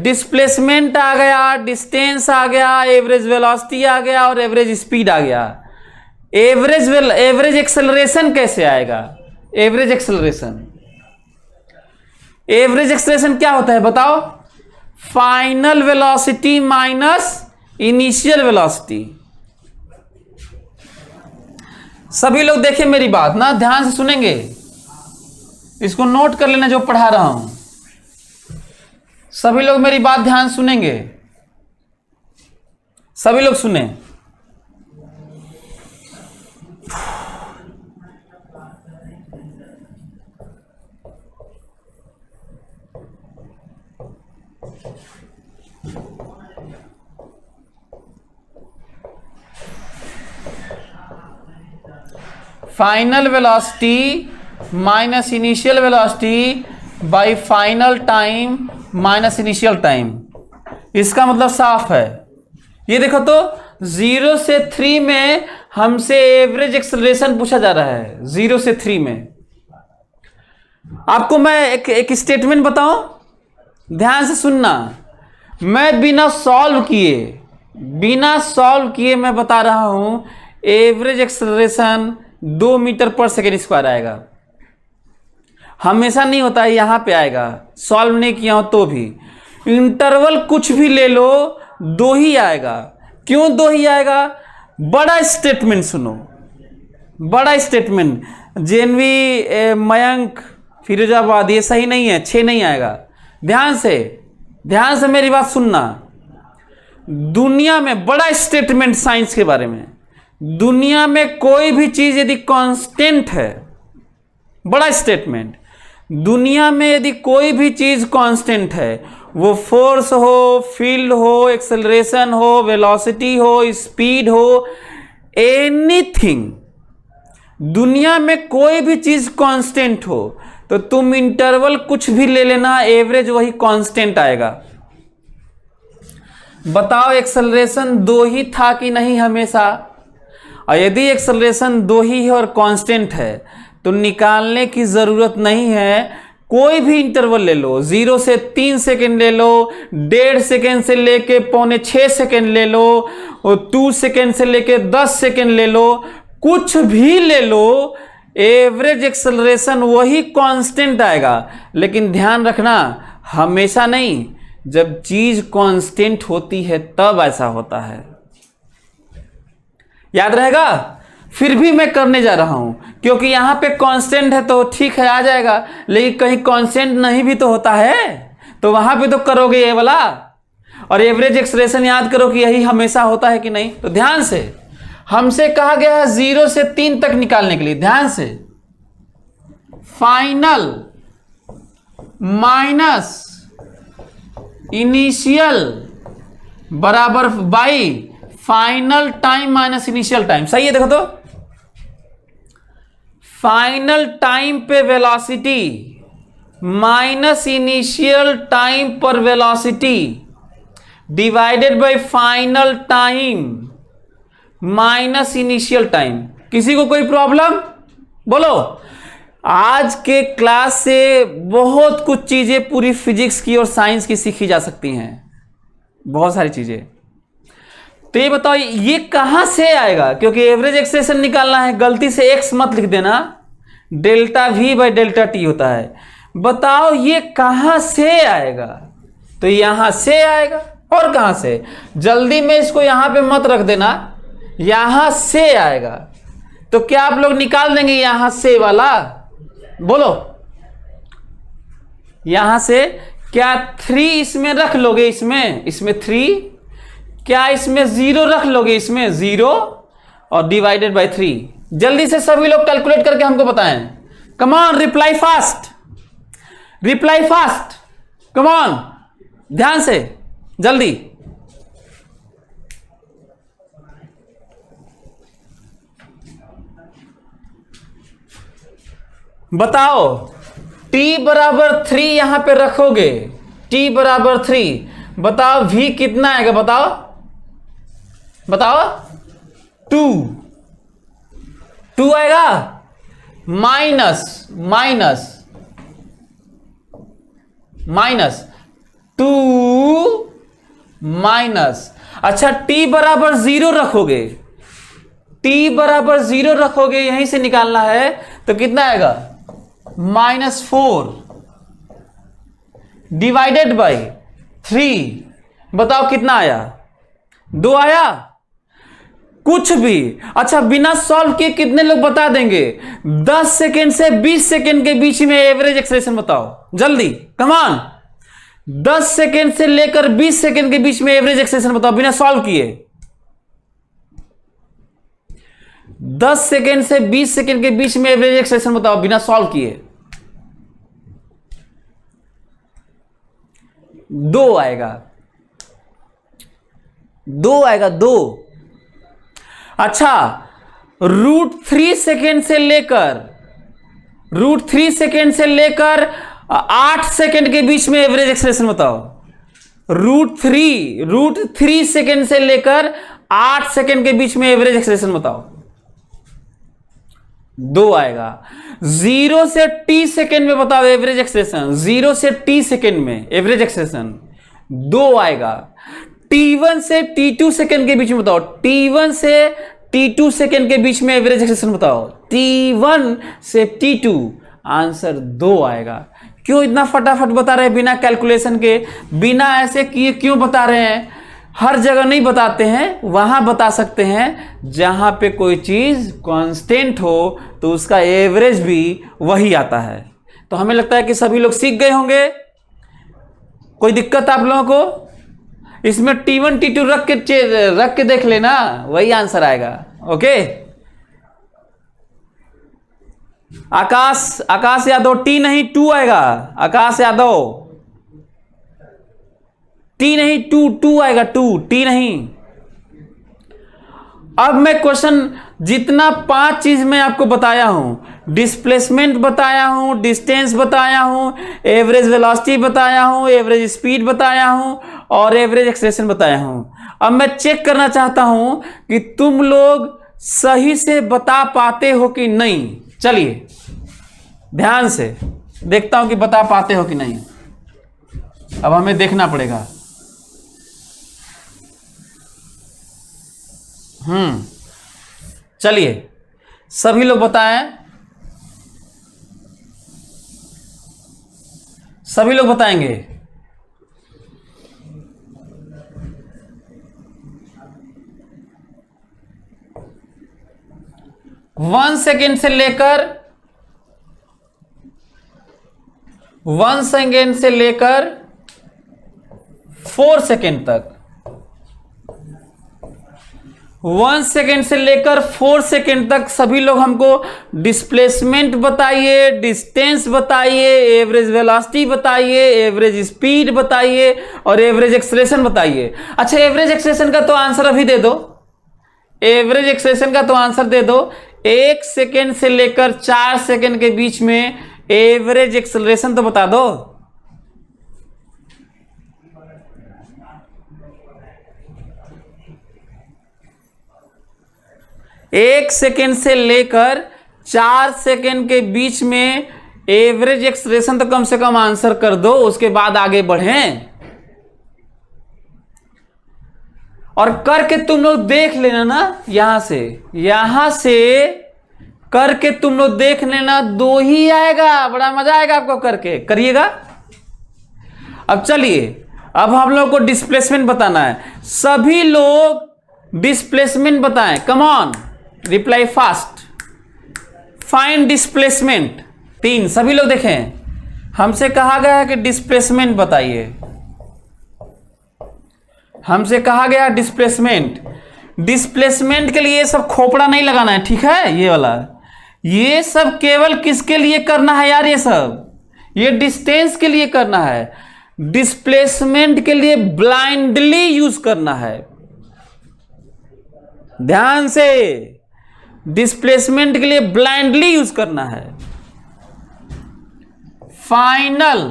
A: डिस्प्लेसमेंट आ गया, डिस्टेंस आ गया, एवरेज वेलोसिटी आ गया और एवरेज स्पीड आ गया। एवरेज एक्सेलरेशन कैसे आएगा? एवरेज एक्सेलरेशन, एवरेज एक्सेलरेशन क्या होता है बताओ? Final velocity minus initial velocity. सभी लोग देखें मेरी बात ना, ध्यान से सुनेंगे, इसको नोट कर लेना जो पढ़ा रहा हूं। सभी लोग मेरी बात ध्यान सुनेंगे, सभी लोग सुने। Final velocity minus initial velocity bye final time minus initial time. इसका मतलब साफ है। ये देखो तो 0 से 3 में हमसे एवरेज एक्सेलरेशन पूछा जा रहा है। 0 से 3 में आपको मैं एक स्टेटमेंट बताऊं, ध्यान से सुनना। मैं बिना सॉल्व किए मैं बता रहा हूं एवरेज एक्सेलरेशन 2 मीटर पर सेकेंड स्क्वायर आएगा। हमेशा नहीं होता है, यहां पे आएगा, सॉल्व नहीं किया हो तो भी। इंटरवल कुछ भी ले लो, 2 ही आएगा। क्यों 2 ही आएगा? बड़ा स्टेटमेंट सुनो, बड़ा स्टेटमेंट। जेएनवी मयंक फिरोजाबाद, ये सही नहीं है, 6 नहीं आएगा। ध्यान से मेरी बात सुनना। दुनिया में बड़ा स्टेटमेंट साइंस के बारे में, दुनिया में कोई भी चीज यदि कांस्टेंट है, बड़ा स्टेटमेंट, दुनिया में यदि कोई भी चीज कांस्टेंट है, वो फोर्स हो, फील्ड हो, एक्सेलरेशन हो, वेलोसिटी हो, स्पीड हो, एनीथिंग, दुनिया में कोई भी चीज कांस्टेंट हो, तो तुम इंटरवल कुछ भी ले लेना, एवरेज वही कांस्टेंट आएगा। बताओ एक्सेलरेशन 2 ही था कि नहीं हमेशा? और यदि एक्सेलरेशन 2 ही है और कांस्टेंट है तो निकालने की जरूरत नहीं है। कोई भी इंटरवल ले लो, 0 से 3 सेकेंड ले लो, 1.5 सेकेंड से लेके 5.25 सेकेंड ले लो, और 2 सेकेंड से लेके 10 सेकेंड ले लो, कुछ भी ले लो, एवरेज एक्सेलरेशन वही कांस्टेंट आएगा। लेकिन ध्यान रखना, हमेशा नहीं, जब चीज कांस्टेंट होती है तब ऐसा होता है। याद रहेगा? फिर भी मैं करने जा रहा हूं क्योंकि यहां पे कांस्टेंट है तो ठीक है आ जाएगा, लेकिन कहीं कांस्टेंट नहीं भी तो होता है, तो वहां पे तो करोगे ये वाला। और एवरेज एक्सप्रेशन याद करो कि यही हमेशा होता है कि नहीं। तो ध्यान से, हमसे कहा गया है 0 से 3 तक निकालने के लिए। ध्यान से, फाइनल माइनस इनिशियल बराबर by final time minus initial time. सही है? देखो तो, फाइनल टाइम पे वेलोसिटी माइनस इनिशियल टाइम पर velocity divided by final time minus initial time. किसी को कोई प्रॉब्लम? बोलो। आज के क्लास से बहुत कुछ चीजें पूरी फिजिक्स की और साइंस की सीखी जा सकती हैं, बहुत सारी चीजें। तो ये बताओ ये कहां से आएगा, क्योंकि एवरेज एक्सप्रेशन निकालना है। गलती से एक्स मत लिख देना, delta we by delta T होता है। बताओ ये कहां से आएगा? तो यहां से आएगा। और कहां से? जल्दी में इसको यहां पे मत रख देना, यहां से आएगा। तो क्या आप लोग निकाल देंगे यहां से वाला? बोलो। यहां से क्या 3 इसमें रख लोगे? इसमें 3, क्या इसमें 0 रख लोगे? इसमें 0 और डिवाइडेड बाय 3। जल्दी से सभी लोग कैलकुलेट करके हमको बताएं। Come on, reply fast, reply fast, come on, ध्यान से, जल्दी। बताओ, t बराबर 3 यहां पे रखोगे, t बराबर 3, बताओ v कितना आएगा? बताओ बताओ। 2 आएगा। माइनस 2 माइनस, अच्छा t बराबर 0 रखोगे, t बराबर 0 रखोगे, यहीं से निकालना है। तो कितना आएगा? -4 डिवाइडेड बाई 3। बताओ कितना आया? 2 आया? कुछ भी। अच्छा, बिना सॉल्व किए कितने लोग बता देंगे? 10 सेकेंड से 20 सेकेंड के बीच में एवरेज एक्सप्रेशन बताओ जल्दी, कम ऑन। 10 सेकेंड से लेकर 20 सेकेंड के बीच में एवरेज एक्सप्रेशन बताओ बिना सॉल्व किए। 10 सेकेंड से 20 सेकेंड के बीच में एवरेज एक्सप्रेशन बताओ बिना सॉल्व किए। 2 आएगा, 2 आएगा, 2। अच्छा, √3 सेकेंड से लेकर 8 सेकेंड के बीच में एवरेज एक्सप्रेशन बताओ। √3 सेकेंड से लेकर 8 सेकेंड के बीच में एवरेज एक्सप्रेशन बताओ। 2 आएगा। 0 से t सेकेंड में बताओ एवरेज एक्सप्रेशन। 0 से t सेकेंड में एवरेज एक्सप्रेशन 2 आएगा। t1 से t2 सेकेंड के बीच में बताओ। t1 से t2 सेकेंड के बीच में एवरेज एक्सप्रेशन बताओ। t1 से t2, आंसर 2 आएगा। क्यों इतना फटाफट बता रहे हैं बिना कैलकुलेशन के, बिना ऐसे किए क्यों बता रहे हैं? हर जगह नहीं बताते हैं, वहां बता सकते हैं जहां पे कोई चीज कांस्टेंट हो तो उसका एवरेज भी वही आता है। तो हमें लगता है कि सभी लोग सीख गए होंगे। कोई दिक्कत आप लोगों को? इसमें t1 t2 रख के देख लेना, वही आंसर आएगा। ओके। आकाश यादव, t नहीं 2 आएगा। आकाश यादव, t नहीं 2 आएगा, 2 t नहीं। अब मैं क्वेश्चन जितना 5 चीज मैं आपको बताया हूं, डिस्प्लेसमेंट बताया हूं, डिस्टेंस बताया हूं, एवरेज वेलोसिटी बताया हूं, एवरेज स्पीड बताया हूं और एवरेज एक्सप्रेशन बताया हूं। अब मैं चेक करना चाहता हूं कि तुम लोग सही से बता पाते हो कि नहीं। चलिए ध्यान से देखता हूं कि बता पाते हो कि नहीं। अब हमें देखना पड़ेगा। चलिए सभी लोग बताएं, सभी लोग बताएंगे। 1 सेकेंड से लेकर 4 सेकेंड तक, 1 सेकेंड से लेकर 4 सेकेंड तक सभी लोग हमको डिस्प्लेसमेंट बताइए, डिस्टेंस बताइए, एवरेज वेलोसिटी बताइए, एवरेज स्पीड बताइए और एवरेज एक्सेलरेशन बताइए। अच्छा, एवरेज एक्सेलरेशन का तो आंसर अभी दे दो, एवरेज एक्सेलरेशन का तो आंसर दे दो। 1 सेकेंड से लेकर 4 सेकेंड के बीच में एवरेज एक्सेलरेशन तो बता दो। एक सेकेंड से लेकर 4 सेकेंड के बीच में एवरेज एक्सेलरेशन तो कम से कम आंसर कर दो, उसके बाद आगे बढ़ें। और करके तुम लोग देख लेना ना, यहां से करके तुम लोग देख लेना, 2 ही आएगा। बड़ा मजा आएगा आपको, करके करिएगा। अब चलिए, अब हम लोग को डिस्प्लेसमेंट बताना है। सभी लोग डिस्प्लेसमेंट बताएं, come on, reply fast. Find displacement 3, सभी लोग देखें, हमसे कहा गया है कि डिस्प्लेसमेंट बताइए, हमसे कहा गया डिस्प्लेसमेंट। डिस्प्लेसमेंट के लिए सब खोपड़ा नहीं लगाना है, ठीक है? ये वाला, ये सब केवल किसके लिए करना है यार? ये डिस्टेंस के लिए करना है। डिस्प्लेसमेंट के लिए ब्लाइंडली यूज करना है, ध्यान से। डिस्प्लेसमेंट के लिए ब्लाइंडली यूज करना है। Final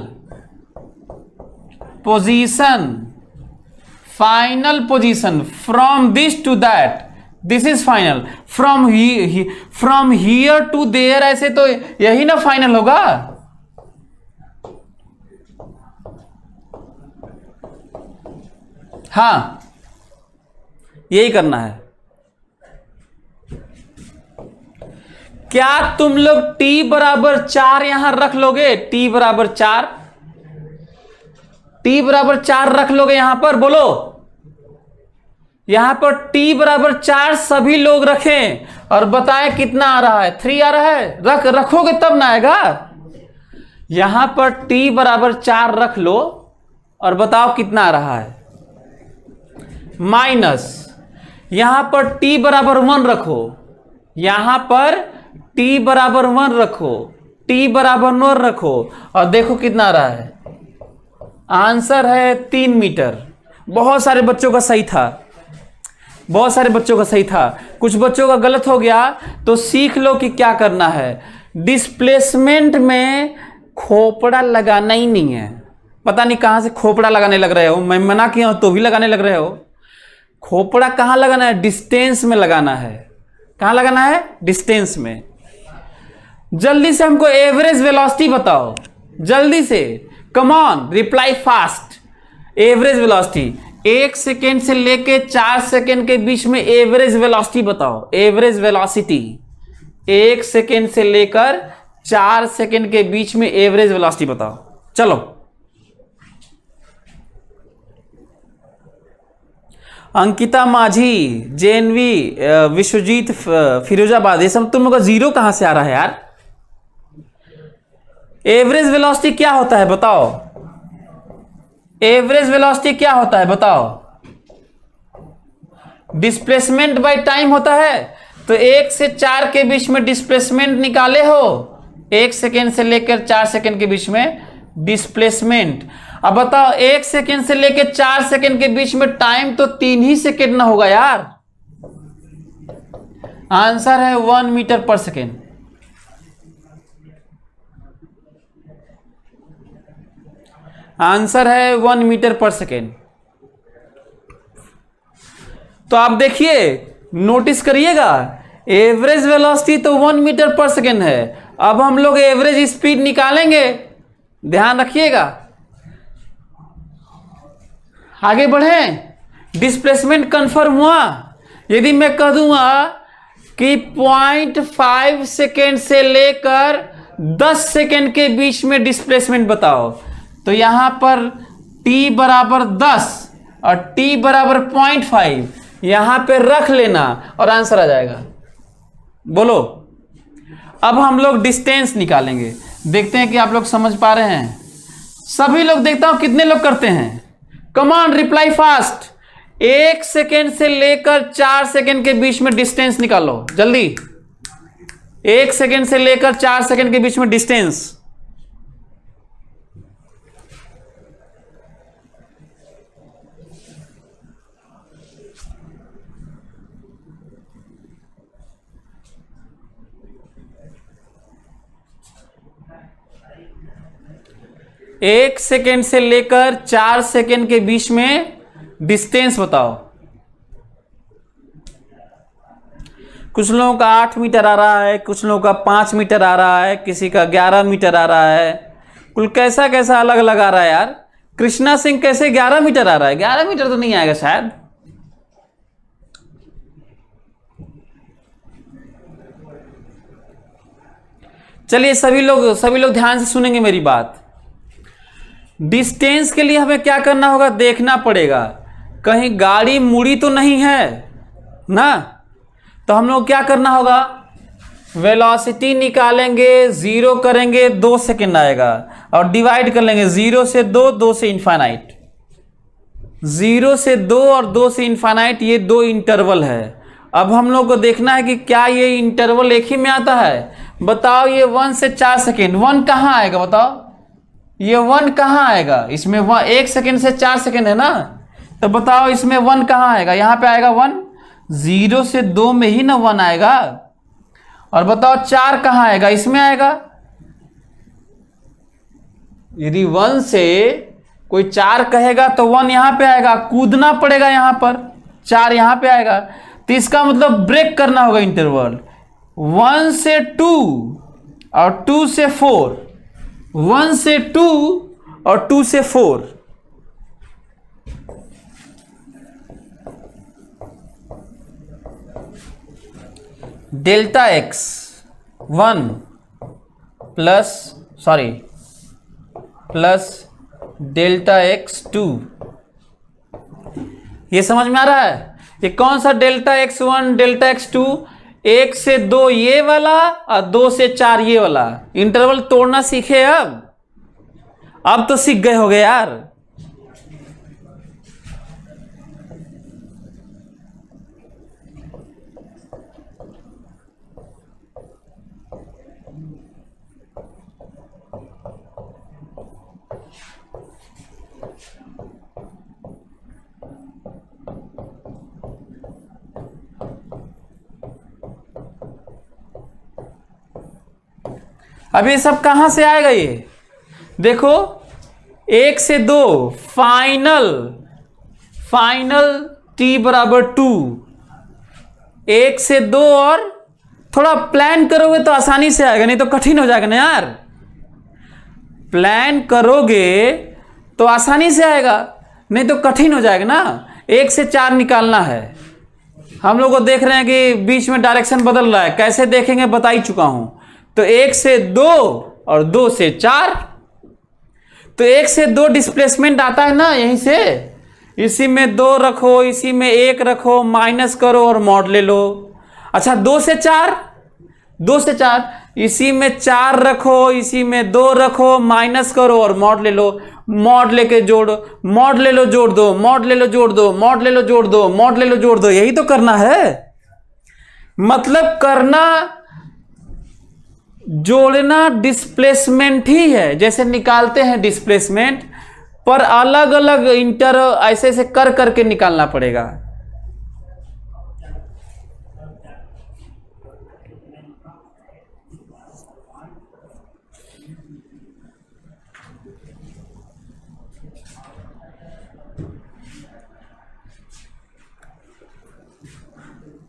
A: position from this to that, this is final. From here to there, ऐसे तो यही ना फाइनल होगा। हाँ, यही करना है। क्या तुम लोग t बराबर 4 यहां रख लोगे? t बराबर 4, t बराबर 4 रख लोगे यहां पर? बोलो, यहां पर t बराबर 4 सभी लोग रखें और बताएं कितना आ रहा है। 3 आ रहा है? रखोगे तब ना आएगा। यहां पर t बराबर 4 रख लो और बताओ कितना आ रहा है। माइनस, यहां पर t बराबर 1 रखो, यहां पर t बराबर 1 रखो, t बराबर 9 रखो और देखो कितना आ रहा है। आंसर है 3 मीटर। बहुत सारे बच्चों का सही था, बहुत सारे बच्चों का सही था, कुछ बच्चों का गलत हो गया। तो सीख लो कि क्या करना है। डिस्प्लेसमेंट में खोपड़ा लगाना ही नहीं है। पता नहीं कहां से खोपड़ा लगाने लग रहे हो, मैं मना किया हूं तो भी लगाने लग रहे हो। खोपड़ा कहां लगाना है? डिस्टेंस में लगाना है। कहां लगाना है? डिस्टेंस में। जल्दी से हमको एवरेज वेलोसिटी बताओ, जल्दी से, come on, reply fast. Average velocity 1 second से लेके 4 सेकेंड के बीच में एवरेज वेलोसिटी बताओ। एवरेज वेलोसिटी 1 सेकेंड से लेकर 4 सेकेंड के बीच में एवरेज वेलोसिटी बताओ। चलो, अंकिता माझी, जेएनवी, विश्वजीत फिरोजाबाद, ये सब तुम लोग का जीरो कहां से आ रहा है यार? एवरेज वेलोसिटी क्या होता है बताओ? एवरेज वेलोसिटी क्या होता है बताओ? डिस्प्लेसमेंट बाय टाइम होता है। तो 1 से 4 के बीच में डिस्प्लेसमेंट निकाले हो, 1 सेकेंड से लेकर 4 सेकेंड के बीच में डिस्प्लेसमेंट। अब बताओ, 1 सेकेंड से लेकर 4 सेकेंड के बीच में टाइम तो 3 ही सेकेंड ना होगा यार। आंसर है 1 मीटर पर सेकेंड। आंसर है 1 मीटर पर सेकेंड। तो आप देखिए, नोटिस करिएगा, एवरेज वेलोसिटी तो 1 मीटर पर सेकेंड है। अब हम लोग एवरेज स्पीड निकालेंगे, ध्यान रखिएगा। आगे बढ़ें। डिस्प्लेसमेंट कंफर्म हुआ। यदि मैं कह दूंगा कि 0.5 सेकेंड से लेकर 10 सेकेंड के बीच में डिस्प्लेसमेंट बताओ, तो यहां पर t बराबर 10 और t बराबर 0.5 यहां पे रख लेना और आंसर आ जाएगा। बोलो, अब हम लोग डिस्टेंस निकालेंगे। देखते हैं कि आप लोग समझ पा रहे हैं। सभी लोग देखता हूं कितने लोग करते हैं। Come on, reply fast. 1 second से लेकर 4 सेकेंड के बीच में डिस्टेंस निकालो जल्दी। 1 सेकेंड से लेकर 4 सेकेंड के बीच में डिस्टेंस। एक सेकेंड से लेकर 4 सेकेंड के बीच में डिस्टेंस बताओ। कुछ लोगों का 8 मीटर आ रहा है, कुछ लोगों का 5 मीटर आ रहा है, किसी का 11 मीटर आ रहा है। कुल कैसा कैसा अलग अलग आ रहा है यार। कृष्णा सिंह कैसे 11 मीटर आ रहा है? 11 मीटर तो नहीं आएगा शायद। चलिए सभी लोग ध्यान से सुनेंगे मेरी बात। डिस्टेंस के लिए हमें क्या करना होगा, देखना पड़ेगा कहीं गाड़ी मुड़ी तो नहीं है ना। तो हम लोग क्या करना होगा, वेलोसिटी निकालेंगे, 0 करेंगे 2 सेकेंड आएगा और डिवाइड कर लेंगे 0 से 2, 2 से इनफाइनाइट। 0 से 2 और 2 से इनफाइनाइट, ये 2 इंटरवल है। अब हम लोग को देखना है कि क्या ये इंटरवल एक ही में आता है। बताओ ये 1 से 4 सेकेंड, 1 कहाँ आएगा बताओ, ये 1 कहाँ आएगा इसमें? 1 सेकेंड से 4 सेकेंड है ना, तो बताओ इसमें 1 कहाँ आएगा? यहाँ पे आएगा 1। 0 से 2 में ही ना 1 आएगा। और बताओ 4 कहाँ आएगा? इसमें आएगा। यदि 1 से कोई 4 कहेगा तो 1 यहाँ पे आएगा, कूदना पड़ेगा यहाँ पर, 4 यहाँ पे आएगा। तो इसका मतलब ब्रेक करना होगा इंटरवल। 1 से 2 और 2 से 4, 1 से 2 और 2 से 4। Delta x 1 plus delta x 2। ये समझ में आ रहा है? ये कौन सा डेल्टा x1 डेल्टा x2? 1 से 2 ये वाला और 2 से 4 ये वाला। इंटरवल तोड़ना सीखे अब तो सीख गए होगे यार। अब ये सब कहां से आएगा? ये देखो 1 से 2 फाइनल t बराबर 2। 1 से 2 और थोड़ा प्लान करोगे तो आसानी से आएगा, नहीं तो कठिन हो जाएगा ना यार। प्लान करोगे तो आसानी से आएगा, नहीं तो कठिन हो जाएगा ना। 1 से 4 निकालना है। हम लोग को देख रहे हैं कि बीच में डायरेक्शन बदल रहा है, कैसे देखेंगे बता ही चुका हूं। तो 1 से 2 और 2 से 4, तो 1 से 2 डिस्प्लेसमेंट आता है ना यहीं से। इसी में 2 रखो, इसी में 1 रखो, माइनस करो और मॉड ले लो। अच्छा 2 से 4, इसी में 4 रखो, इसी में 2 रखो, माइनस करो और मॉड ले लो। मॉड लेके जोड़ो, मॉड ले लो जोड़ दो, मॉड ले लो जोड़ दो, मॉड ले लो जोड़ दो, मॉड ले लो जोड़ दो। यही तो करना है। मतलब करना जोड़ना डिस्प्लेसमेंट ही है। जैसे निकालते हैं डिस्प्लेसमेंट, पर अलग अलग ऐसे ऐसे कर करके निकालना पड़ेगा।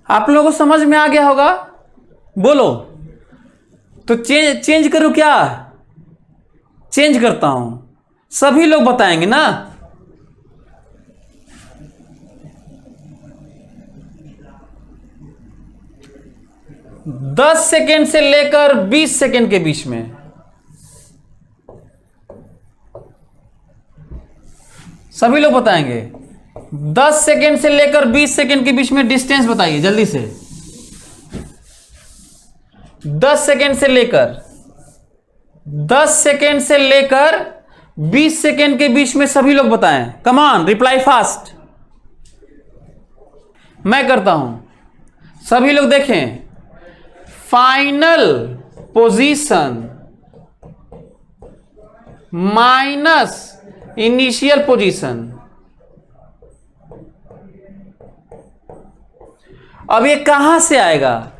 A: आप लोगों को समझ में आ गया होगा? बोलो तो चेंज करूं क्या? चेंज करता हूं, सभी लोग बताएंगे ना। दस सेकेंड से लेकर 20 सेकेंड के बीच में सभी लोग बताएंगे। 10 सेकेंड से लेकर 20 सेकेंड के बीच में डिस्टेंस बताइए जल्दी से। 10 सेकेंड से लेकर 20 सेकेंड के बीच में सभी लोग बताएं। Come on, reply fast. मैं करता हूं, सभी लोग देखें। Final position minus initial position. अब ये कहां से आएगा?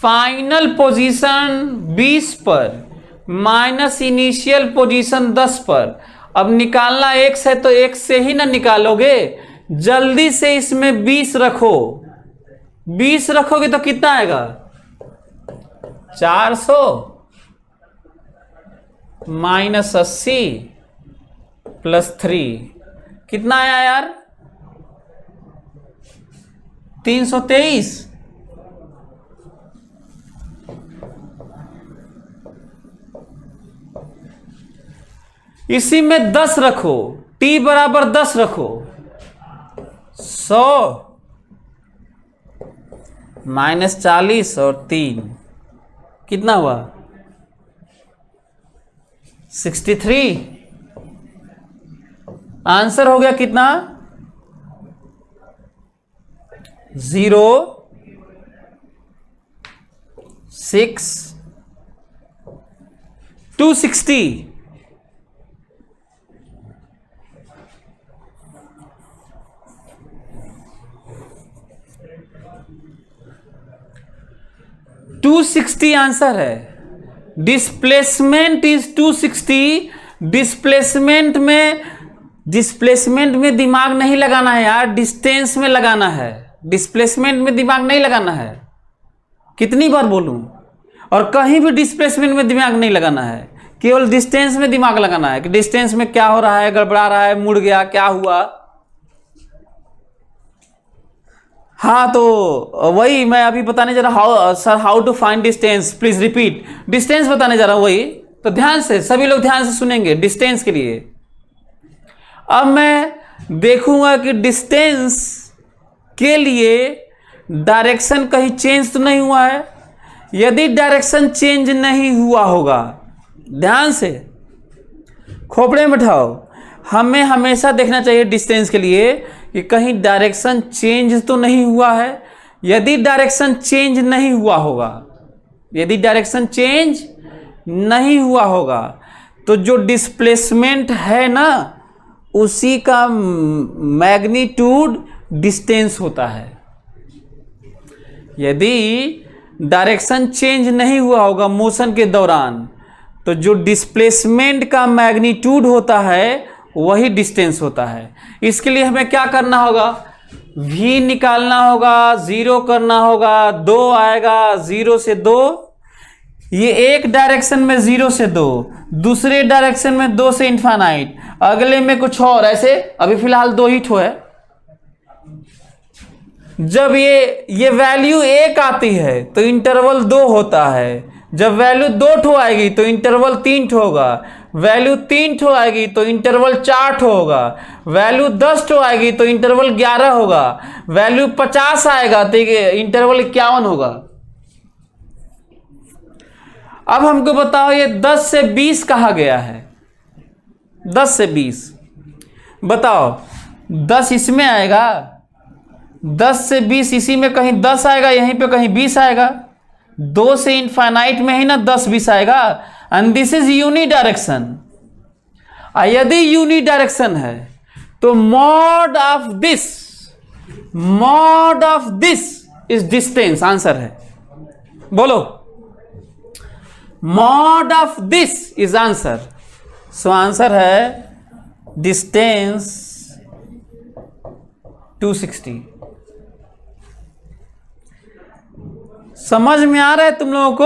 A: फाइनल पोजीशन 20 पर माइनस इनिशियल पोजीशन 10 पर। अब निकालना x है तो x से ही ना निकालोगे, जल्दी से इसमें 20 रखो। 20 रखोगे तो कितना आएगा? 400 माइनस 80 प्लस 3 कितना आया यार? 323। इसी में 10 रखो, t बराबर 10 रखो। 100 माइनस 40 और 3 कितना हुआ? 63। आंसर हो गया कितना? 0 6 260। आंसर है। Displacement is 260। डिस्प्लेसमेंट में दिमाग नहीं लगाना है यार, डिस्टेंस में लगाना है। डिस्प्लेसमेंट में दिमाग नहीं लगाना है। कितनी बार बोलूं? और कहीं भी डिस्प्लेसमेंट में दिमाग नहीं लगाना है, केवल डिस्टेंस में दिमाग लगाना है कि डिस्टेंस में क्या हो रहा है, गड़बड़ा रहा है, मुड़ गया, क्या हुआ। हाँ, तो वही मैं अभी बताने जा रहा हूँ। How to find distance, please repeat. Distance बताने जा रहा हूँ वही, तो ध्यान से सभी लोग ध्यान से सुनेंगे डिस्टेंस के लिए। अब मैं देखूंगा कि डिस्टेंस के लिए डायरेक्शन कहीं चेंज तो नहीं हुआ है। यदि डायरेक्शन चेंज नहीं हुआ होगा, ध्यान से खोपड़े में बिठाओ, हमें हमेशा देखना चाहिए डिस्टेंस के लिए कि कहीं डायरेक्शन चेंज तो नहीं हुआ है। यदि डायरेक्शन चेंज नहीं हुआ होगा, यदि डायरेक्शन चेंज नहीं हुआ होगा तो जो डिस्प्लेसमेंट है ना, उसी का मैग्नीट्यूड डिस्टेंस होता है। यदि डायरेक्शन चेंज नहीं हुआ होगा मोशन के दौरान, तो जो डिस्प्लेसमेंट का मैग्नीट्यूड होता है वही डिस्टेंस होता है। इसके लिए हमें क्या करना होगा? v निकालना होगा, 0 करना होगा, 2 आएगा, 0 से 2। ये एक डायरेक्शन में 0 से 2, दूसरे डायरेक्शन में 2 से इनफाइनाइट, अगले में कुछ और ऐसे। अभी फिलहाल 2 ही ठो है। जब ये वैल्यू 1 आती है तो इंटरवल 2 होता है। जब वैल्यू 2 ठो आएगी तो इंटरवल 3 ठो होगा। वैल्यू 3 ठो आएगी तो इंटरवल 4 ठो होगा। वैल्यू 10 ठो आएगी तो इंटरवल 11 होगा। वैल्यू 50 आएगा तो इंटरवल 51 होगा। अब हमको बताओ, ये 10 से 20 कहा गया है। 10 से 20 बताओ, 10 इसमें आएगा, 10 से 20 इसी में कहीं 10 आएगा, यहीं पे कहीं 20 आएगा। 2 से इनफाइनाइट में ही ना 10 20 आएगा। And this is uni direction. यदि यूनि डायरेक्शन है तो mod of this is distance. Answer है, बोलो। Mod of this is answer. So answer है डिस्टेंस 260। समझ में आ रहा है तुम लोगों को?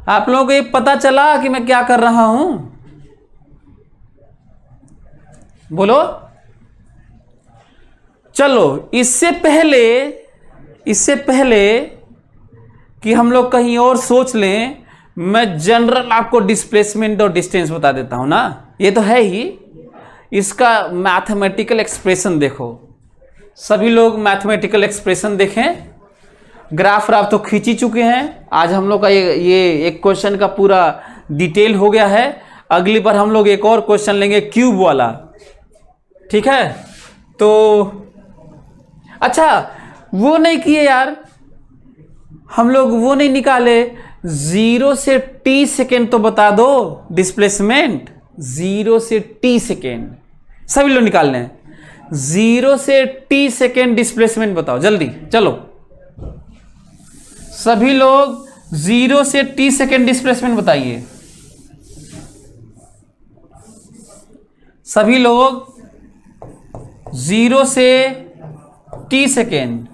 A: आप लोगों को ये पता चला कि मैं क्या कर रहा हूं? बोलो। चलो, इससे पहले कि हम लोग कहीं और सोच लें, मैं जनरल आपको डिस्प्लेसमेंट और डिस्टेंस बता देता हूं ना। ये तो है ही, इसका मैथमेटिकल एक्सप्रेशन देखो। सभी लोग मैथमेटिकल एक्सप्रेशन देखें। ग्राफ आप तो खींच ही चुके हैं। आज हम लोग का ये एक क्वेश्चन का पूरा डिटेल हो गया है। अगली बार हम लोग एक और क्वेश्चन लेंगे क्यूब वाला, ठीक है। तो अच्छा, वो नहीं किए यार हम लोग, वो नहीं निकाले 0 से t सेकेंड। तो बता दो डिस्प्लेसमेंट 0 से t सेकेंड, सभी लोग निकाल लें। 0 से t सेकेंड डिस्प्लेसमेंट बताओ जल्दी, चलो सभी लोग 0 से t सेकेंड डिस्प्लेसमेंट बताइए। सभी लोग 0 से t सेकेंड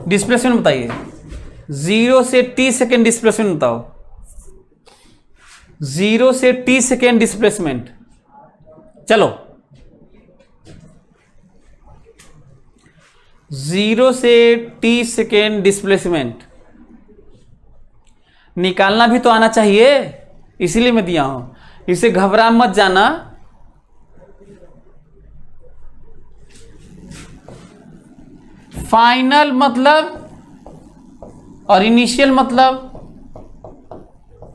A: डिस्प्लेसमेंट बताइए। 0 से t सेकेंड डिस्प्लेसमेंट बताओ। 0 से t सेकेंड डिस्प्लेसमेंट, चलो 0 से t सेकेंड डिस्प्लेसमेंट निकालना भी तो आना चाहिए, इसीलिए मैं दिया हूं। इसे घबरा मत जाना। फाइनल मतलब और इनिशियल मतलब,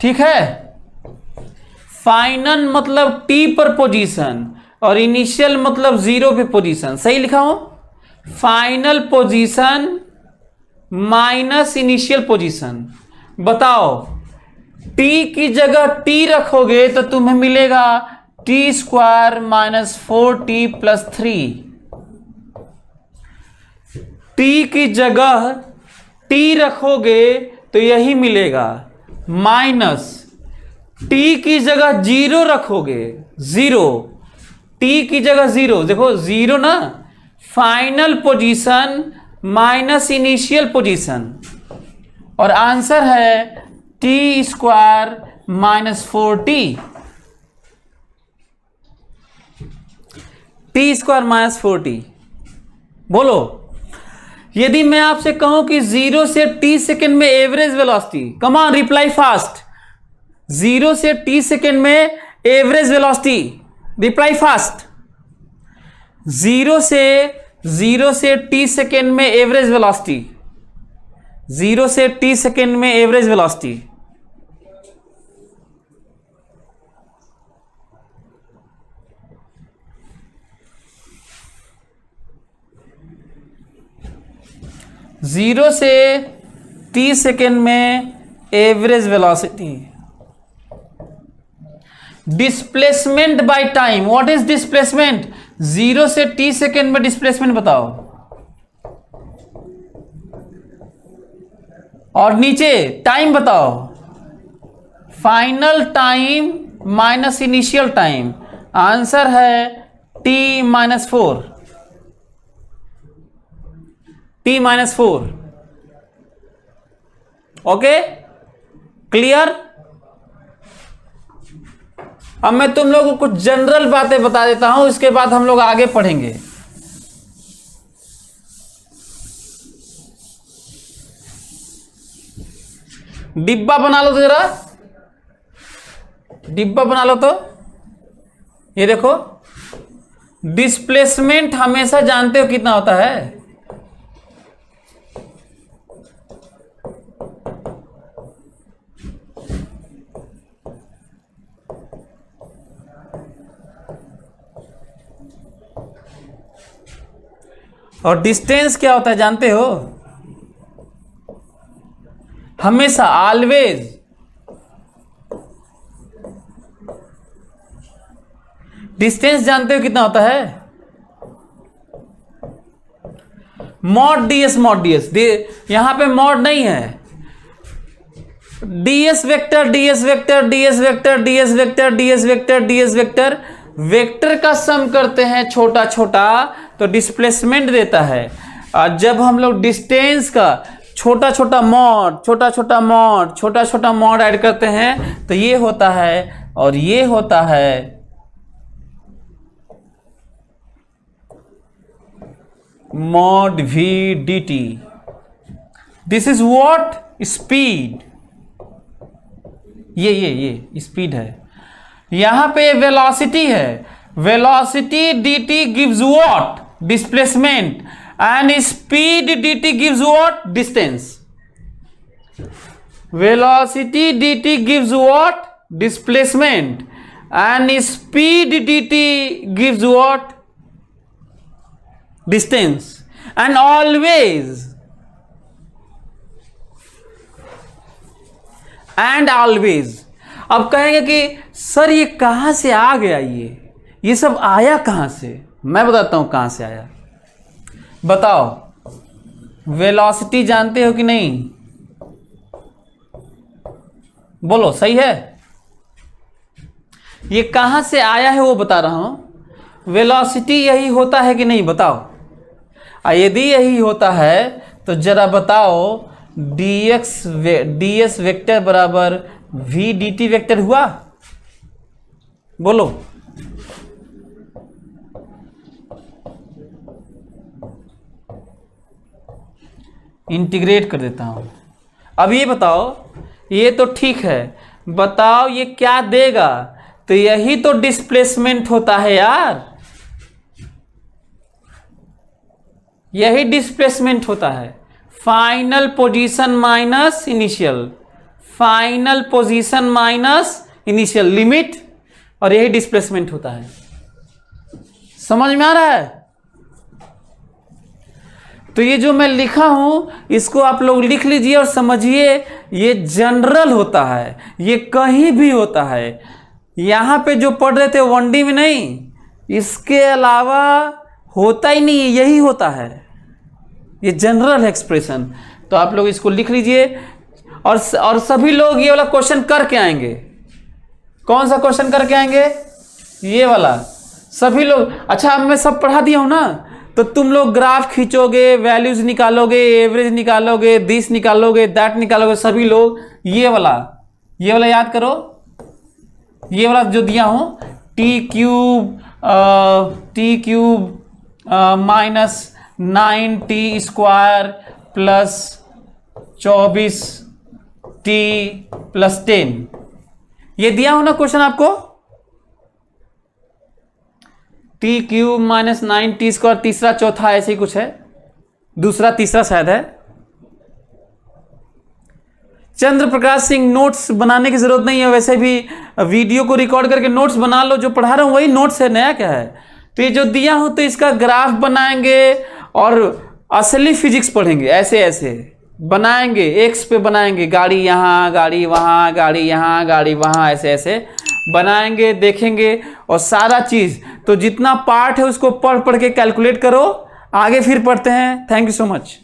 A: ठीक है। फाइनल मतलब t पर पोजीशन और इनिशियल मतलब 0 पे पोजीशन, सही लिखा हूं। Final position minus initial position. बताओ t की जगह t रखोगे तो तुम्हें मिलेगा t² minus 4t plus 3। t की जगह t रखोगे तो यही मिलेगा, माइनस t की जगह 0 रखोगे 0, t की जगह 0, देखो 0 ना, final position minus initial position, और आंसर है t² minus 4t। t² minus 4t। बोलो, यदि मैं आपसे कहूं कि 0 से t सेकेंड में average velocity, come on reply fast. 0 से t सेकेंड में एवरेज वेलोसिटी, रिप्लाई फास्ट। 0 से t सेकेंड में एवरेज वेलोसिटी, 0 से t सेकेंड में एवरेज वेलोसिटी। जीरो से t सेकेंड में average velocity. Displacement by time, what is displacement? 0 से t second में डिस्प्लेसमेंट बताओ। और नीचे टाइम बताओ। Final time minus initial time, answer है t minus 4। t minus 4। Okay, clear? अब मैं तुम लोगों को कुछ जनरल बातें बता देता हूं, इसके बाद हम लोग आगे पढ़ेंगे। डिब्बा बना लो तो जरा, डिब्बा बना लो तो। ये देखो, डिस्प्लेसमेंट हमेशा जानते हो कितना होता है? और डिस्टेंस क्या होता है जानते हो? हमेशा, ऑलवेज। डिस्टेंस जानते हो कितना होता है? Mod ds, mod ds। यहां पे मॉड नहीं है। ds vector, ds vector, ds vector, ds vector, ds vector, ds vector, vector का सम करते हैं छोटा छोटा तो डिस्प्लेसमेंट देता है। और जब हम लोग डिस्टेंस का छोटा छोटा मॉड, छोटा छोटा मॉड, छोटा छोटा मॉड ऐड करते हैं तो ये होता है, और ये होता है mod v dt। This is what? Speed. ये स्पीड है। यहां पे वेलोसिटी है। Velocity dt gives what? Displacement. And speed dt gives what? Distance. Velocity dt gives what? Displacement. And speed dt gives what? Distance. And always अब कहेंगे कि sir ये कहां से आ गया, ये सब आया कहां से? मैं बताता हूं कहां से आया। बताओ, वेलोसिटी जानते हो कि नहीं? बोलो, सही है? ये कहां से आया है वो बता रहा हूं। वेलोसिटी यही होता है कि नहीं, बताओ। यदि यही होता है तो जरा बताओ, ds वेक्टर बराबर v dt वेक्टर हुआ? बोलो। इंटीग्रेट कर देता हूं। अब ये बताओ, ये तो ठीक है, बताओ ये क्या देगा? तो यही तो डिस्प्लेसमेंट होता है यार, यही डिस्प्लेसमेंट होता है। Final position minus initial, final position minus initial limit, और यही डिस्प्लेसमेंट होता है। समझ में आ रहा है? तो ये जो मैं लिखा हूं इसको आप लोग लिख लीजिए और समझिए, ये जनरल होता है, ये कहीं भी होता है। यहां पे जो पढ़ रहे थे 1D में नहीं, इसके अलावा होता ही नहीं है, यही होता है, ये जनरल एक्सप्रेशन। तो आप लोग इसको लिख लीजिए और सभी लोग ये वाला क्वेश्चन करके आएंगे। कौन सा क्वेश्चन करके आएंगे? ये वाला सभी लोग। अच्छा, अब मैं सब पढ़ा दिया हूं ना, तो तुम लोग ग्राफ खींचोगे, वैल्यूज निकालोगे, एवरेज निकालोगे, दिस निकालोगे, दैट निकालोगे, सभी लोग ये वाला याद करो। ये वाला जो दिया हूं, T cube minus 9t² plus 24t plus 10, ये दिया हूं ना क्वेश्चन आपको। टी क्यूब माइनस 9t², तीसरा चौथा ऐसे ही कुछ है, दूसरा तीसरा शायद है। चंद्र प्रकाश सिंह, नोट्स बनाने की जरूरत नहीं है, वैसे भी वीडियो को रिकॉर्ड करके नोट्स बना लो, जो पढ़ा रहा हूं वही नोट्स है, नया क्या है। तो ये जो दिया हूं तो इसका ग्राफ बनाएंगे और असली फिजिक्स पढ़ेंगे, ऐसे ऐसे बनाएंगे, एक्स पे बनाएंगे, गाड़ी यहाँ, गाड़ी वहाँ, गाड़ी यहाँ, गाड़ी वहाँ, ऐसे ऐसे बनाएंगे, देखेंगे, और सारा चीज तो जितना पार्ट है उसको पढ़ पढ़ के कैलकुलेट करो। आगे फिर पढ़ते हैं। Thank you so much.